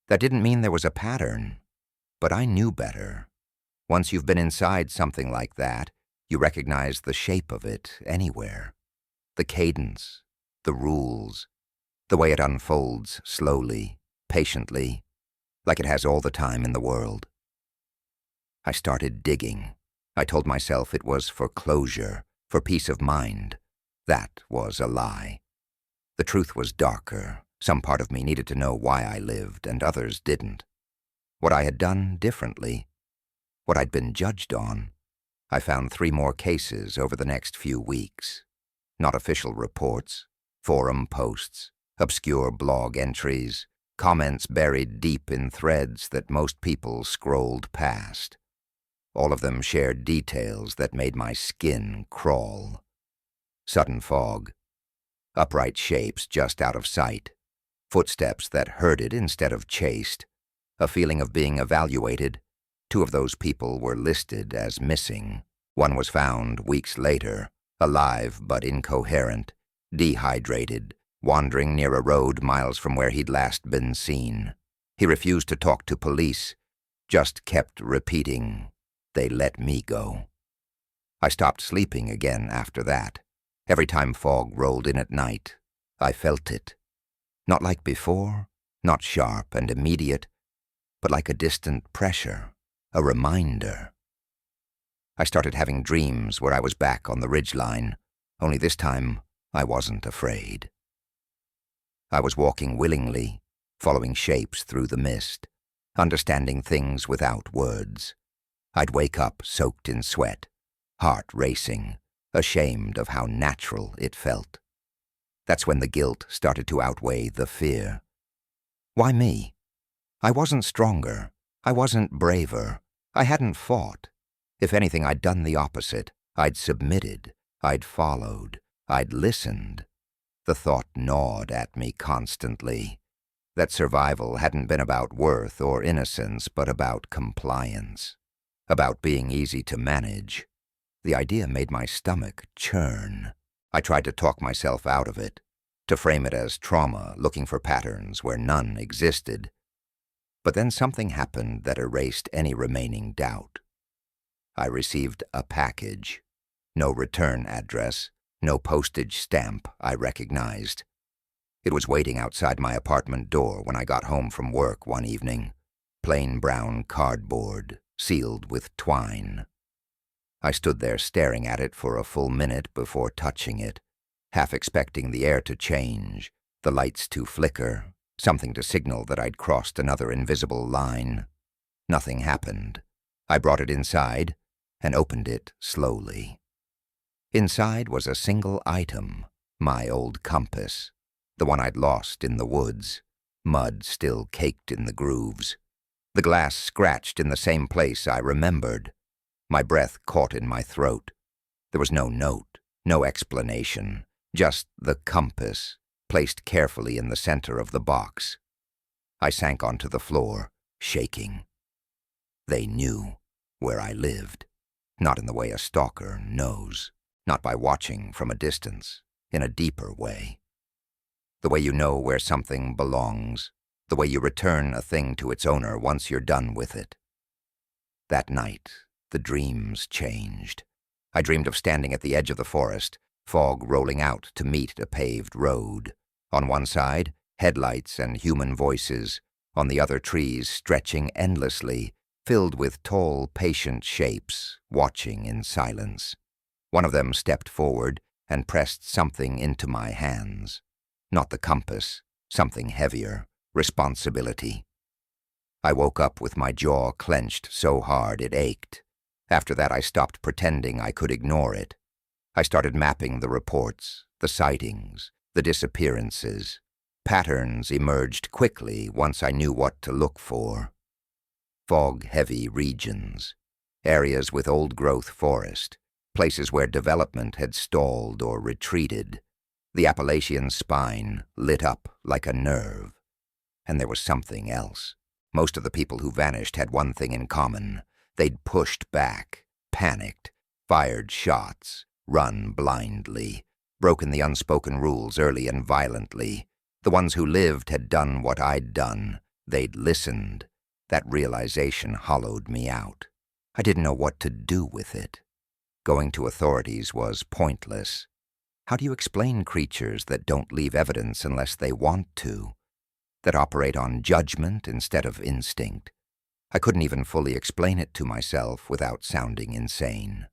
That didn't mean there was a pattern. But I knew better. Once you've been inside something like that, you recognize the shape of it anywhere. The cadence, the rules, the way it unfolds slowly, patiently, like it has all the time in the world. I started digging. I told myself it was for closure, for peace of mind. That was a lie. The truth was darker. Some part of me needed to know why I lived, and others didn't. What I had done differently, what I'd been judged on. I found 3 more cases over the next few weeks. Not official reports, forum posts, obscure blog entries, comments buried deep in threads that most people scrolled past. All of them shared details that made my skin crawl. Sudden fog, upright shapes just out of sight, footsteps that herded instead of chased, a feeling of being evaluated. 2 of those people were listed as missing. One was found weeks later, alive but incoherent, dehydrated, wandering near a road miles from where he'd last been seen. He refused to talk to police, just kept repeating, "They let me go." I stopped sleeping again after that. Every time fog rolled in at night, I felt it. Not like before, not sharp and immediate, but like a distant pressure, a reminder. I started having dreams where I was back on the ridgeline, only this time I wasn't afraid. I was walking willingly, following shapes through the mist, understanding things without words. I'd wake up soaked in sweat, heart racing, ashamed of how natural it felt. That's when the guilt started to outweigh the fear. Why me? I wasn't stronger. I wasn't braver. I hadn't fought. If anything, I'd done the opposite. I'd submitted. I'd followed. I'd listened. The thought gnawed at me constantly. That survival hadn't been about worth or innocence, but about compliance. About being easy to manage. The idea made my stomach churn. I tried to talk myself out of it, to frame it as trauma, looking for patterns where none existed. But then something happened that erased any remaining doubt. I received a package. No return address, no postage stamp I recognized. It was waiting outside my apartment door when I got home from work one evening. Plain brown cardboard, sealed with twine. I stood there staring at it for a full minute before touching it, half expecting the air to change, the lights to flicker, something to signal that I'd crossed another invisible line. Nothing happened. I brought it inside and opened it slowly. Inside was a single item, my old compass, the one I'd lost in the woods, mud still caked in the grooves. The glass scratched in the same place I remembered. My breath caught in my throat. There was no note, no explanation, just the compass, placed carefully in the center of the box. I sank onto the floor, shaking. They knew where I lived, not in the way a stalker knows, not by watching from a distance, in a deeper way. The way you know where something belongs, the way you return a thing to its owner once you're done with it. That night, the dreams changed. I dreamed of standing at the edge of the forest, fog rolling out to meet a paved road. On one side, headlights and human voices. On the other, trees stretching endlessly, filled with tall, patient shapes, watching in silence. One of them stepped forward and pressed something into my hands. Not the compass, something heavier, responsibility. I woke up with my jaw clenched so hard it ached. After that, I stopped pretending I could ignore it. I started mapping the reports, the sightings, the disappearances. Patterns emerged quickly once I knew what to look for. Fog-heavy regions, areas with old-growth forest, places where development had stalled or retreated. The Appalachian spine lit up like a nerve. And there was something else. Most of the people who vanished had one thing in common. They'd pushed back, panicked, fired shots, run blindly, broken the unspoken rules early and violently. The ones who lived had done what I'd done. They'd listened. That realization hollowed me out. I didn't know what to do with it. Going to authorities was pointless. How do you explain creatures that don't leave evidence unless they want to? That operate on judgment instead of instinct? I couldn't even fully explain it to myself without sounding insane.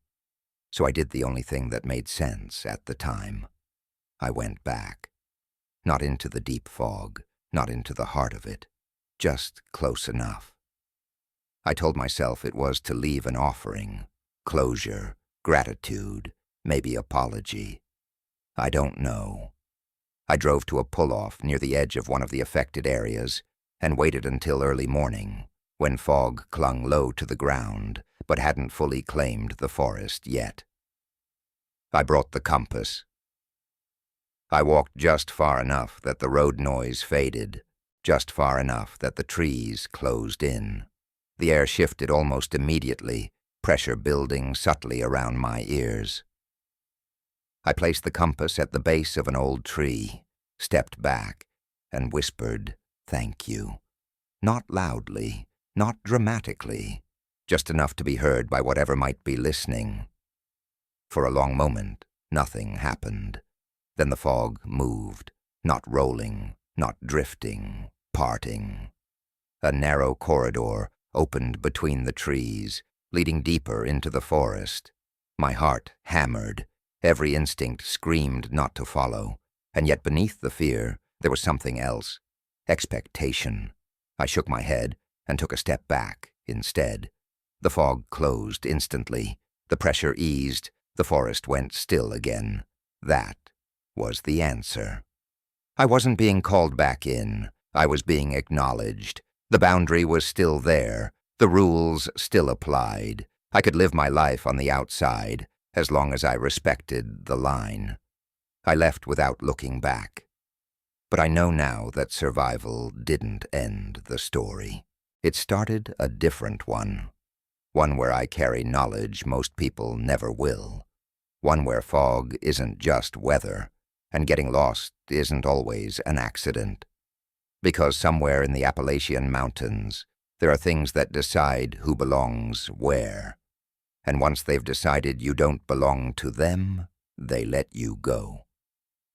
So I did the only thing that made sense at the time. I went back. Not into the deep fog, not into the heart of it, just close enough. I told myself it was to leave an offering, closure, gratitude, maybe apology. I don't know. I drove to a pull-off near the edge of one of the affected areas and waited until early morning, when fog clung low to the ground but hadn't fully claimed the forest yet. I brought the compass. I walked just far enough that the road noise faded, just far enough that the trees closed in. The air shifted almost immediately, pressure building subtly around my ears. I placed the compass at the base of an old tree, stepped back, and whispered, "Thank you." Not loudly, not dramatically, just enough to be heard by whatever might be listening. For a long moment, nothing happened. Then the fog moved, not rolling, not drifting, parting. A narrow corridor opened between the trees, leading deeper into the forest. My heart hammered. Every instinct screamed not to follow, and yet beneath the fear, there was something else. Expectation. I shook my head and took a step back instead. The fog closed instantly. The pressure eased. The forest went still again. That was the answer. I wasn't being called back in. I was being acknowledged. The boundary was still there. The rules still applied. I could live my life on the outside, as long as I respected the line. I left without looking back. But I know now that survival didn't end the story. It started a different one. One where I carry knowledge most people never will. One where fog isn't just weather, and getting lost isn't always an accident. Because somewhere in the Appalachian mountains, there are things that decide who belongs where. And once they've decided you don't belong to them, they let you go.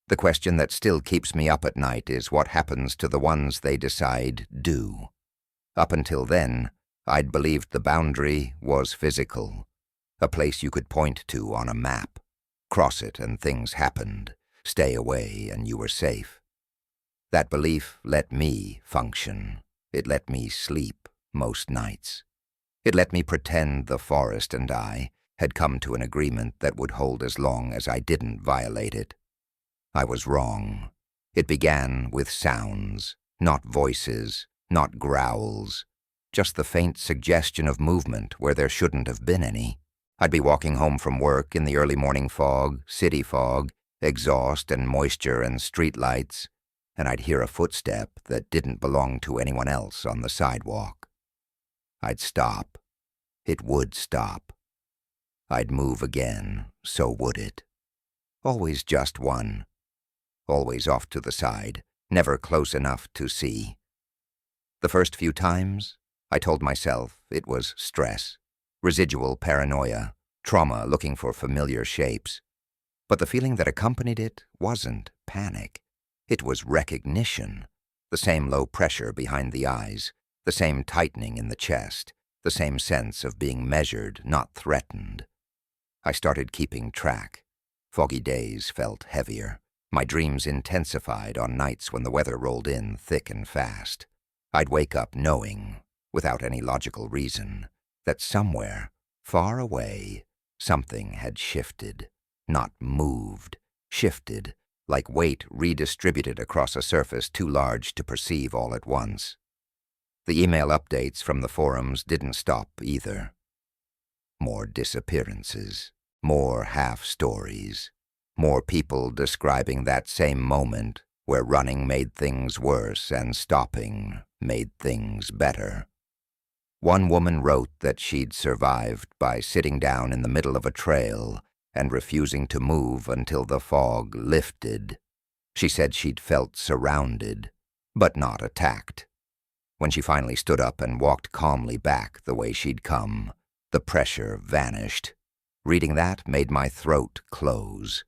The question that still keeps me up at night is what happens to the ones they decide do. Up until then, I'd believed the boundary was physical, a place you could point to on a map. Cross it and things happened. Stay away and you were safe. That belief let me function. It let me sleep most nights. It let me pretend the forest and I had come to an agreement that would hold as long as I didn't violate it. I was wrong. It began with sounds, not voices, not growls, just the faint suggestion of movement where there shouldn't have been any. I'd be walking home from work in the early morning fog, city fog, exhaust and moisture and streetlights, and I'd hear a footstep that didn't belong to anyone else on the sidewalk. I'd stop. It would stop. I'd move again, so would it. Always just one. Always off to the side, never close enough to see. The first few times, I told myself it was stress, residual paranoia, trauma looking for familiar shapes. But the feeling that accompanied it wasn't panic. It was recognition, the same low pressure behind the eyes, the same tightening in the chest, the same sense of being measured, not threatened. I started keeping track. Foggy days felt heavier. My dreams intensified on nights when the weather rolled in thick and fast. I'd wake up knowing, without any logical reason, that somewhere, far away, something had shifted, not moved, shifted, like weight redistributed across a surface too large to perceive all at once. The email updates from the forums didn't stop either. More disappearances, more half-stories, more people describing that same moment where running made things worse and stopping made things better. One woman wrote that she'd survived by sitting down in the middle of a trail and refusing to move until the fog lifted. She said she'd felt surrounded, but not attacked. When she finally stood up and walked calmly back the way she'd come, the pressure vanished. Reading that made my throat close.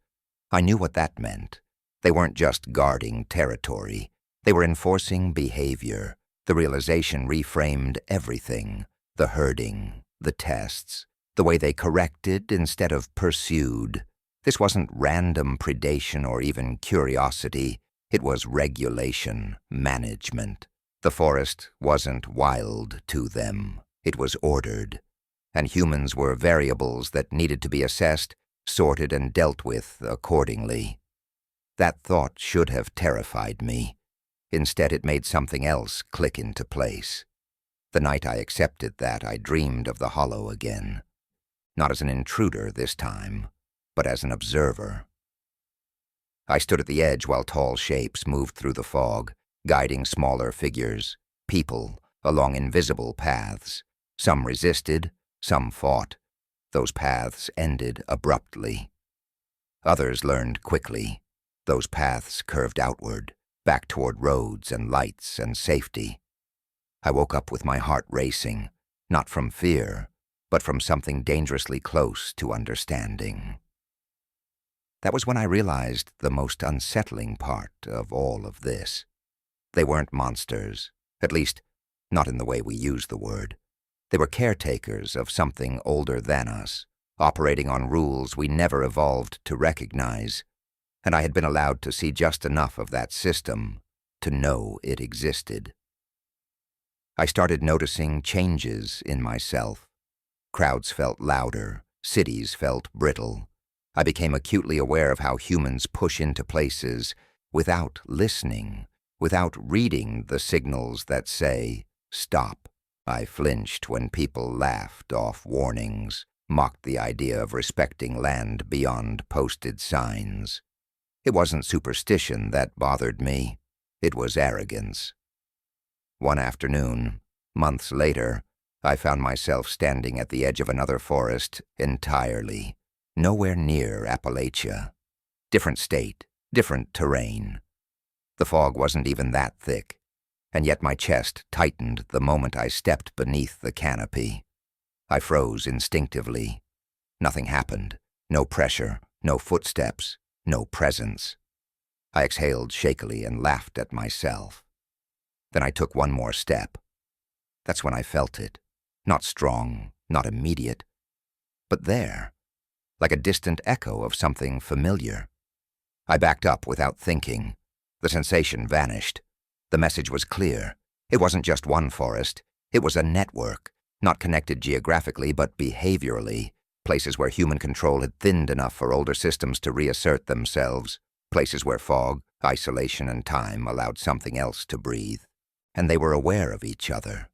I knew what that meant. They weren't just guarding territory. They were enforcing behavior. The realization reframed everything. The herding, the tests, the way they corrected instead of pursued. This wasn't random predation or even curiosity. It was regulation, management. The forest wasn't wild to them. It was ordered. And humans were variables that needed to be assessed, sorted, and dealt with accordingly. That thought should have terrified me. Instead, it made something else click into place. The night I accepted that, I dreamed of the Hollow again. Not as an intruder this time, but as an observer. I stood at the edge while tall shapes moved through the fog, guiding smaller figures, people, along invisible paths. Some resisted, some fought. Those paths ended abruptly. Others learned quickly. Those paths curved outward, back toward roads and lights and safety. I woke up with my heart racing, not from fear, but from something dangerously close to understanding. That was when I realized the most unsettling part of all of this. They weren't monsters, at least not in the way we use the word. They were caretakers of something older than us, operating on rules we never evolved to recognize, and I had been allowed to see just enough of that system to know it existed. I started noticing changes in myself. Crowds felt louder, cities felt brittle. I became acutely aware of how humans push into places without listening, without reading the signals that say, stop. I flinched when people laughed off warnings, mocked the idea of respecting land beyond posted signs. It wasn't superstition that bothered me. It was arrogance. One afternoon, months later, I found myself standing at the edge of another forest entirely, nowhere near Appalachia. Different state, different terrain. The fog wasn't even that thick. and yet my chest tightened the moment I stepped beneath the canopy. I froze instinctively. Nothing happened. No pressure, no footsteps, no presence. I exhaled shakily and laughed at myself. Then I took one more step. That's when I felt it. Not strong, not immediate, but there, like a distant echo of something familiar. I backed up without thinking. The sensation vanished. The message was clear. It wasn't just one forest. It was a network, not connected geographically but behaviorally, places where human control had thinned enough for older systems to reassert themselves, places where fog, isolation, and time allowed something else to breathe. And they were aware of each other.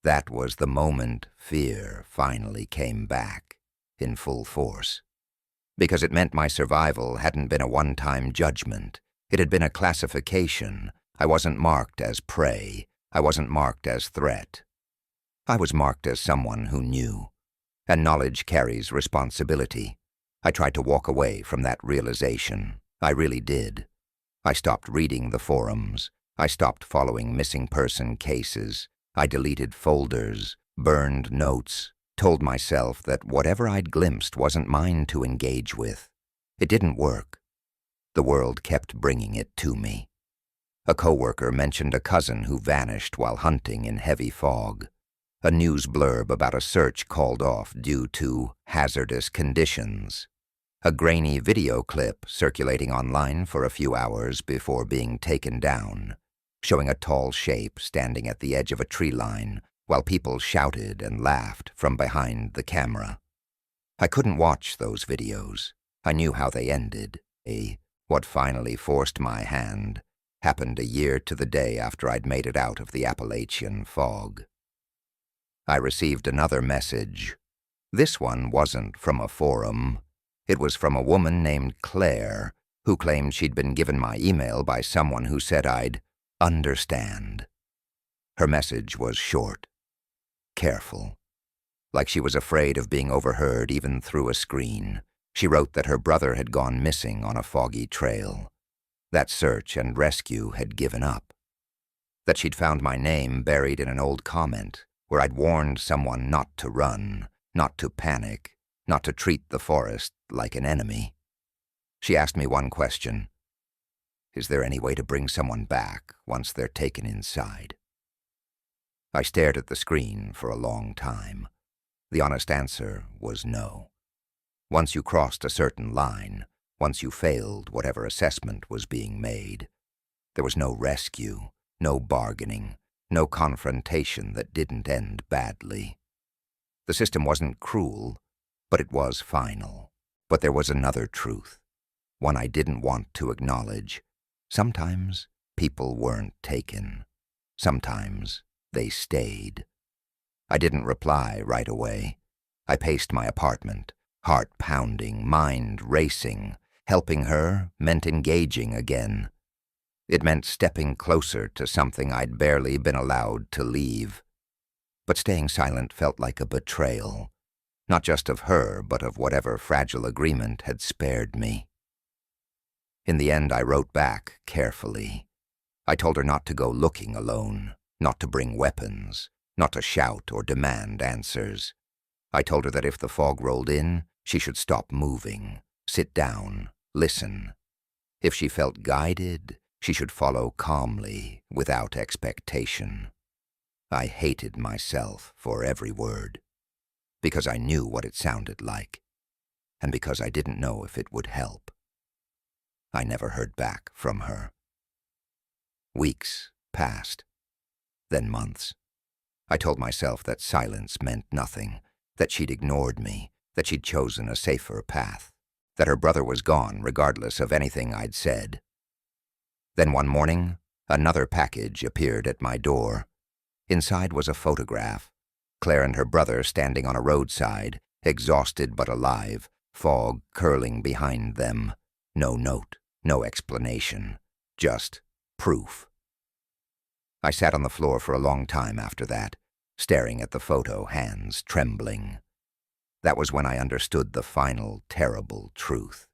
That was the moment fear finally came back, in full force. Because it meant my survival hadn't been a one-time judgment. It had been a classification. I wasn't marked as prey. I wasn't marked as threat. I was marked as someone who knew. And knowledge carries responsibility. I tried to walk away from that realization. I really did. I stopped reading the forums. I stopped following missing person cases. I deleted folders, burned notes, told myself that whatever I'd glimpsed wasn't mine to engage with. It didn't work. The world kept bringing it to me. A coworker mentioned a cousin who vanished while hunting in heavy fog. A news blurb about a search called off due to hazardous conditions. A grainy video clip circulating online for a few hours before being taken down, showing a tall shape standing at the edge of a tree line while people shouted and laughed from behind the camera. I couldn't watch those videos. I knew how they ended. What finally forced my hand happened a year to the day after I'd made it out of the Appalachian fog. I received another message. This one wasn't from a forum. It was from a woman named Claire, who claimed she'd been given my email by someone who said I'd understand. Her message was short, careful, like she was afraid of being overheard even through a screen. She wrote that her brother had gone missing on a foggy trail, that search and rescue had given up, that she'd found my name buried in an old comment where I'd warned someone not to run, not to panic, not to treat the forest like an enemy. She asked me one question. Is there any way to bring someone back once they're taken inside? I stared at the screen for a long time. The honest answer was no. Once you crossed a certain line, once you failed whatever assessment was being made, there was no rescue, no bargaining, no confrontation that didn't end badly. The system wasn't cruel, but it was final. But there was another truth, one I didn't want to acknowledge. Sometimes people weren't taken. Sometimes they stayed. I didn't reply right away. I paced my apartment, heart pounding, mind racing. Helping her meant engaging again. It meant stepping closer to something I'd barely been allowed to leave. But staying silent felt like a betrayal, not just of her, but of whatever fragile agreement had spared me. In the end, I wrote back carefully. I told her not to go looking alone, not to bring weapons, not to shout or demand answers. I told her that if the fog rolled in, she should stop moving, sit down, listen. If she felt guided, she should follow calmly, without expectation. I hated myself for every word, because I knew what it sounded like, and because I didn't know if it would help. I never heard back from her. Weeks passed, then months. I told myself that silence meant nothing, that she'd ignored me, that she'd chosen a safer path, that her brother was gone regardless of anything I'd said. Then one morning, another package appeared at my door. Inside was a photograph. Claire and her brother standing on a roadside, exhausted but alive, fog curling behind them. No note, no explanation, just proof. I sat on the floor for a long time after that, staring at the photo, hands trembling. That was when I understood the final, terrible truth.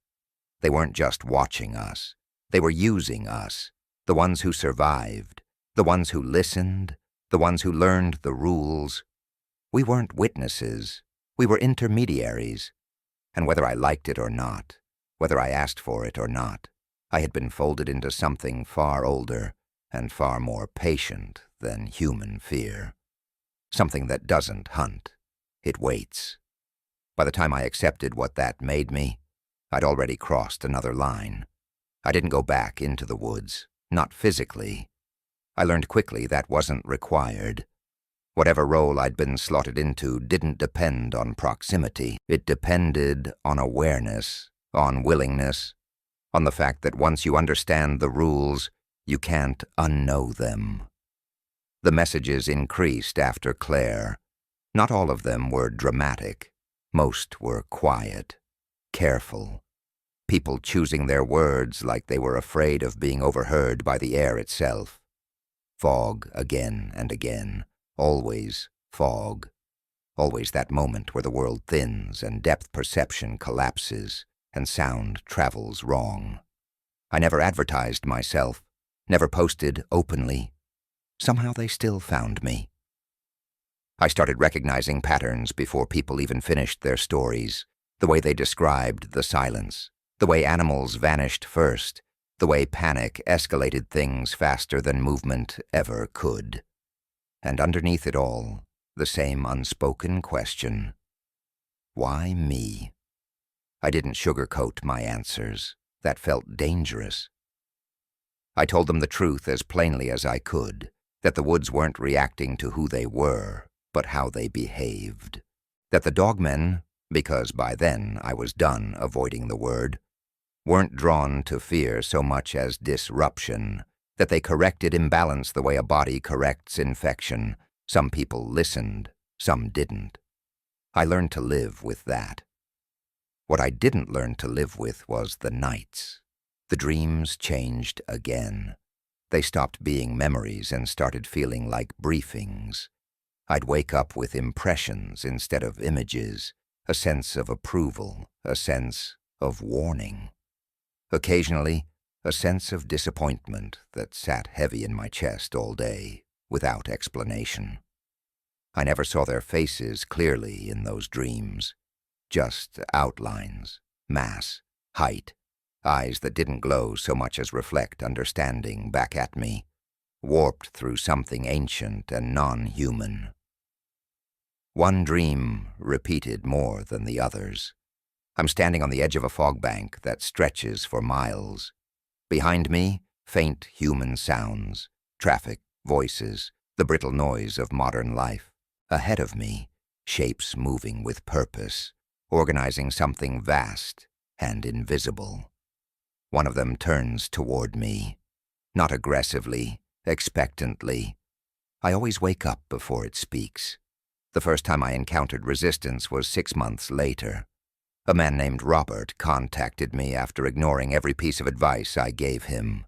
They weren't just watching us. They were using us, the ones who survived, The ones who listened, the ones who learned the rules. We weren't witnesses. We were intermediaries. And whether I liked it or not, whether I asked for it or not, I had been folded into something far older and far more patient than human fear. Something that doesn't hunt. It waits. By the time I accepted what that made me, I'd already crossed another line. I didn't go back into the woods, not physically. I learned quickly that wasn't required. Whatever role I'd been slotted into didn't depend on proximity. It depended on awareness, on willingness, on the fact that once you understand the rules, you can't unknow them. The messages increased after Claire. Not all of them were dramatic. Most were quiet, careful. People choosing their words like they were afraid of being overheard by the air itself. Fog again and again. Always fog. Always that moment where the world thins and depth perception collapses and sound travels wrong. I never advertised myself, never posted openly. Somehow they still found me. I started recognizing patterns before people even finished their stories, the way they described the silence, the way animals vanished first, the way panic escalated things faster than movement ever could. And underneath it all, the same unspoken question. Why me? I didn't sugarcoat my answers. That felt dangerous. I told them the truth as plainly as I could, that the woods weren't reacting to who they were, but how they behaved. That the dogmen, because by then I was done avoiding the word, weren't drawn to fear so much as disruption, that they corrected imbalance the way a body corrects infection. Some people listened, some didn't. I learned to live with that. What I didn't learn to live with was the nights. The dreams changed again. They stopped being memories and started feeling like briefings. I'd wake up with impressions instead of images, a sense of approval, a sense of warning. Occasionally, a sense of disappointment that sat heavy in my chest all day, without explanation. I never saw their faces clearly in those dreams. Just outlines, mass, height, eyes that didn't glow so much as reflect understanding back at me, warped through something ancient and non-human. One dream repeated more than the others. I'm standing on the edge of a fog bank that stretches for miles. Behind me, faint human sounds, traffic, voices, the brittle noise of modern life. Ahead of me, shapes moving with purpose, organizing something vast and invisible. One of them turns toward me, not aggressively, expectantly. I always wake up before it speaks. The first time I encountered resistance was 6 months later. A man named Robert contacted me after ignoring every piece of advice I gave him.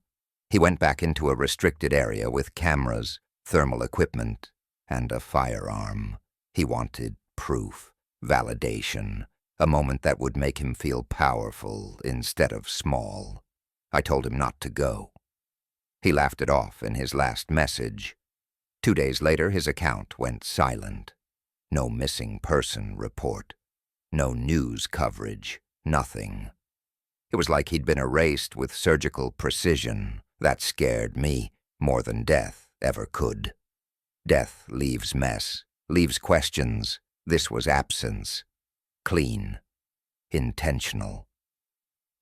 He went back into a restricted area with cameras, thermal equipment, and a firearm. He wanted proof, validation, a moment that would make him feel powerful instead of small. I told him not to go. He laughed it off in his last message. 2 days later, his account went silent. No missing person report. No news coverage. Nothing. It was like he'd been erased with surgical precision. That scared me more than death ever could. Death leaves mess, leaves questions. This was absence. Clean. Intentional.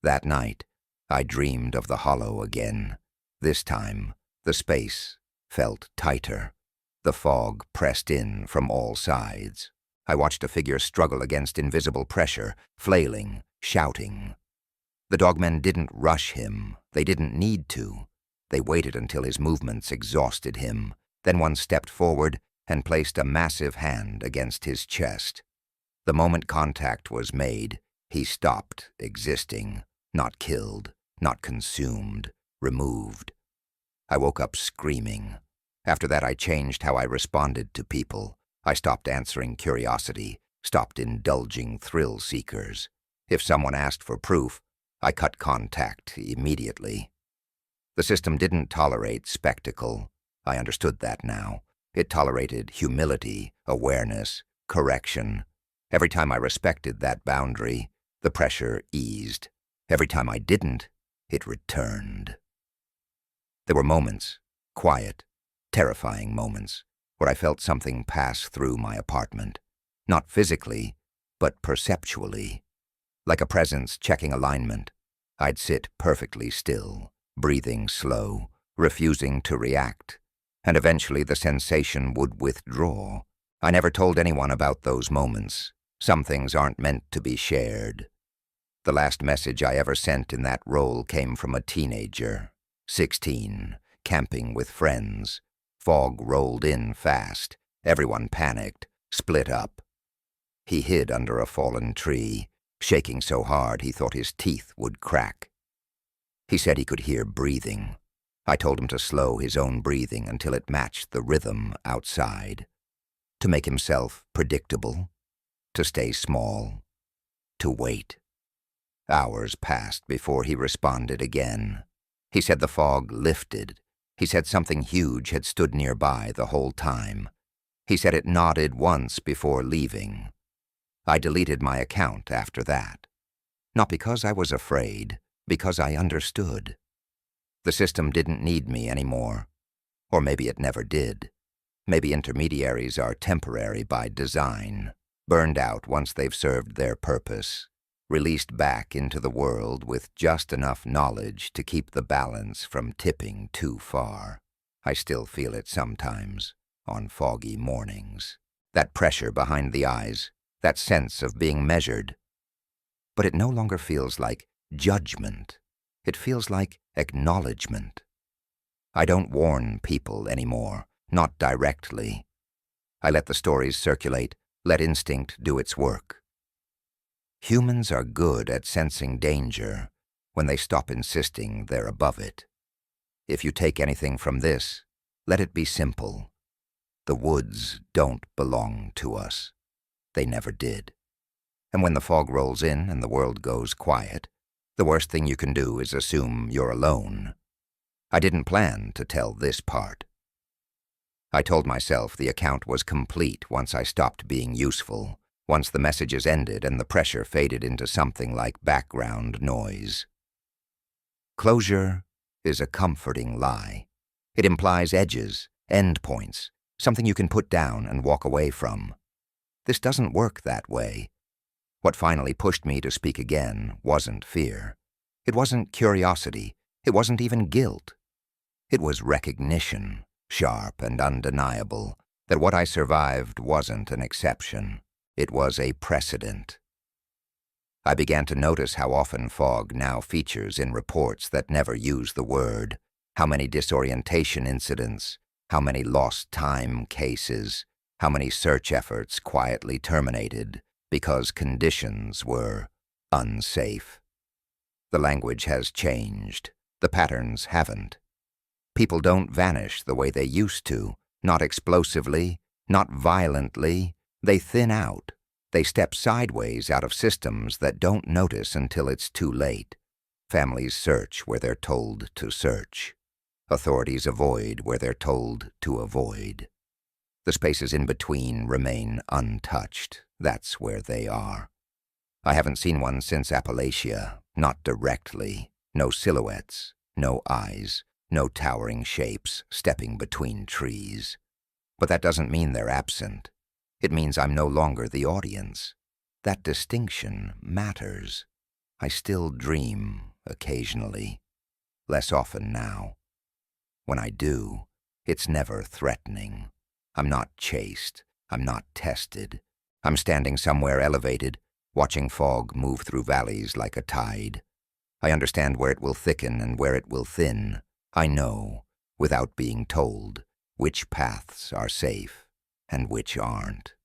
That night, I dreamed of the hollow again. This time, the space felt tighter. The fog pressed in from all sides. I watched a figure struggle against invisible pressure, flailing, shouting. The dogmen didn't rush him. They didn't need to. They waited until his movements exhausted him. Then one stepped forward and placed a massive hand against his chest. The moment contact was made, he stopped existing, not killed, not consumed, removed. I woke up screaming. After that, I changed how I responded to people. I stopped answering curiosity, stopped indulging thrill seekers. If someone asked for proof, I cut contact immediately. The system didn't tolerate spectacle. I understood that now. It tolerated humility, awareness, correction. Every time I respected that boundary, the pressure eased. Every time I didn't, it returned. There were moments, quiet, terrifying moments, where I felt something pass through my apartment. Not physically, but perceptually. Like a presence checking alignment, I'd sit perfectly still, breathing slow, refusing to react, and eventually the sensation would withdraw. I never told anyone about those moments. Some things aren't meant to be shared. The last message I ever sent in that role came from a teenager, 16, camping with friends. Fog rolled in fast. Everyone panicked, split up. He hid under a fallen tree, shaking so hard he thought his teeth would crack. He said he could hear breathing. I told him to slow his own breathing until it matched the rhythm outside. To make himself predictable. To stay small. To wait. Hours passed before he responded again. He said the fog lifted. He said something huge had stood nearby the whole time. He said it nodded once before leaving. I deleted my account after that. Not because I was afraid, because I understood. The system didn't need me anymore. Or maybe it never did. Maybe intermediaries are temporary by design, burned out once they've served their purpose, released back into the world with just enough knowledge to keep the balance from tipping too far. I still feel it sometimes, on foggy mornings. That pressure behind the eyes, that sense of being measured. But it no longer feels like judgment. It feels like acknowledgement. I don't warn people anymore, not directly. I let the stories circulate, let instinct do its work. Humans are good at sensing danger when they stop insisting they're above it. If you take anything from this, let it be simple. The woods don't belong to us. They never did. And when the fog rolls in and the world goes quiet, the worst thing you can do is assume you're alone. I didn't plan to tell this part. I told myself the account was complete once I stopped being useful, once the messages ended and the pressure faded into something like background noise. Closure is a comforting lie. It implies edges, endpoints, something you can put down and walk away from. This doesn't work that way. What finally pushed me to speak again wasn't fear. It wasn't curiosity. It wasn't even guilt. It was recognition, sharp and undeniable, that what I survived wasn't an exception. It was a precedent. I began to notice how often fog now features in reports that never use the word, how many disorientation incidents, how many lost time cases, how many search efforts quietly terminated because conditions were unsafe. The language has changed. The patterns haven't. People don't vanish the way they used to, not explosively, not violently. They thin out. They step sideways out of systems that don't notice until it's too late. Families search where they're told to search. Authorities avoid where they're told to avoid. The spaces in between remain untouched. That's where they are. I haven't seen one since Appalachia, not directly. No silhouettes, no eyes, no towering shapes stepping between trees. But that doesn't mean they're absent. It means I'm no longer the audience. That distinction matters. I still dream occasionally. Less often now. When I do, it's never threatening. I'm not chased. I'm not tested. I'm standing somewhere elevated, watching fog move through valleys like a tide. I understand where it will thicken and where it will thin. I know, without being told, which paths are safe and which aren't.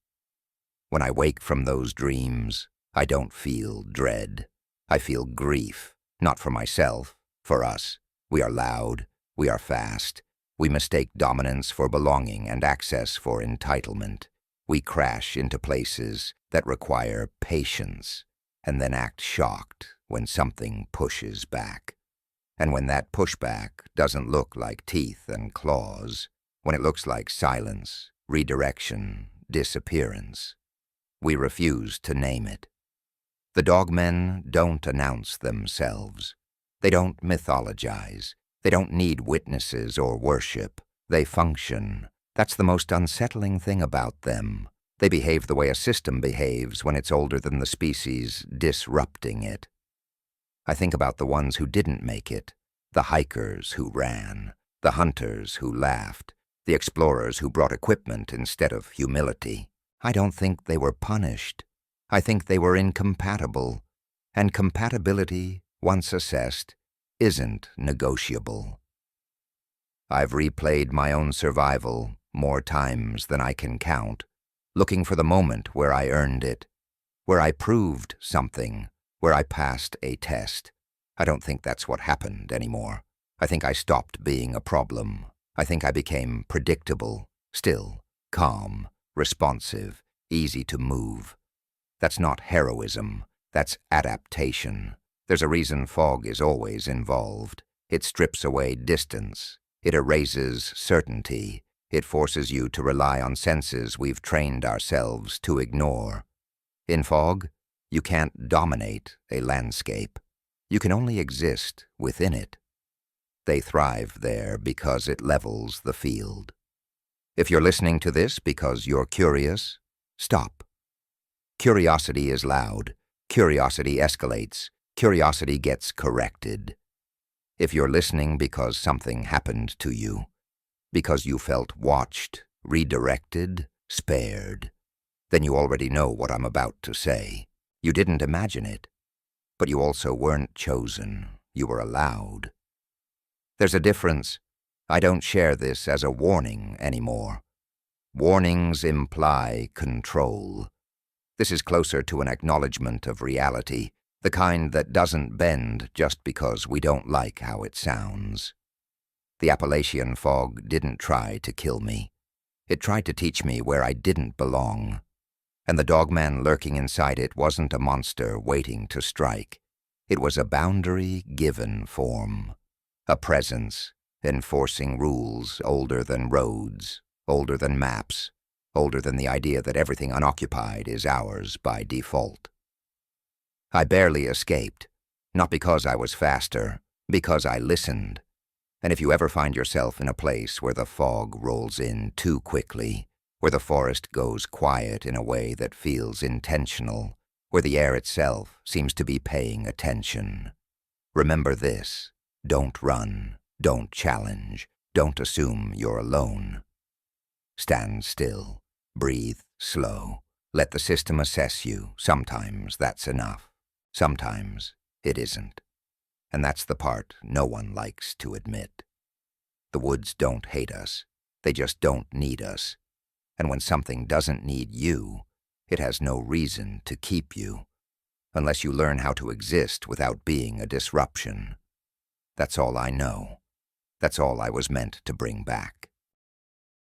When I wake from those dreams, I don't feel dread. I feel grief, not for myself, for us. We are loud. We are fast. We mistake dominance for belonging and access for entitlement. We crash into places that require patience and then act shocked when something pushes back. And when that pushback doesn't look like teeth and claws, when it looks like silence, redirection, disappearance. We refuse to name it. The dogmen don't announce themselves. They don't mythologize. They don't need witnesses or worship. They function. That's the most unsettling thing about them. They behave the way a system behaves when it's older than the species disrupting it. I think about the ones who didn't make it, the hikers who ran, the hunters who laughed, the explorers who brought equipment instead of humility. I don't think they were punished. I think they were incompatible, and compatibility, once assessed, isn't negotiable. I've replayed my own survival more times than I can count, looking for the moment where I earned it, where I proved something, where I passed a test. I don't think that's what happened anymore. I think I stopped being a problem. I think I became predictable, still, calm, responsive, easy to move. That's not heroism. That's adaptation. There's a reason fog is always involved. It strips away distance. It erases certainty. It forces you to rely on senses we've trained ourselves to ignore. In fog, you can't dominate a landscape. You can only exist within it. They thrive there because it levels the field. If you're listening to this because you're curious, stop. Curiosity is loud. Curiosity escalates. Curiosity gets corrected. If you're listening because something happened to you, because you felt watched, redirected, spared, then you already know what I'm about to say. You didn't imagine it, but you also weren't chosen. You were allowed. There's a difference. I don't share this as a warning anymore. Warnings imply control. This is closer to an acknowledgement of reality, the kind that doesn't bend just because we don't like how it sounds. The Appalachian fog didn't try to kill me. It tried to teach me where I didn't belong. And the dogman lurking inside it wasn't a monster waiting to strike. It was a boundary given form, a presence enforcing rules older than roads, older than maps, older than the idea that everything unoccupied is ours by default. I barely escaped, not because I was faster, because I listened. And if you ever find yourself in a place where the fog rolls in too quickly, where the forest goes quiet in a way that feels intentional, where the air itself seems to be paying attention, remember this: don't run, don't challenge, don't assume you're alone. Stand still, breathe slow, let the system assess you. Sometimes that's enough, sometimes it isn't. And that's the part no one likes to admit. The woods don't hate us, they just don't need us. And when something doesn't need you, it has no reason to keep you, unless you learn how to exist without being a disruption. That's all I know. That's all I was meant to bring back.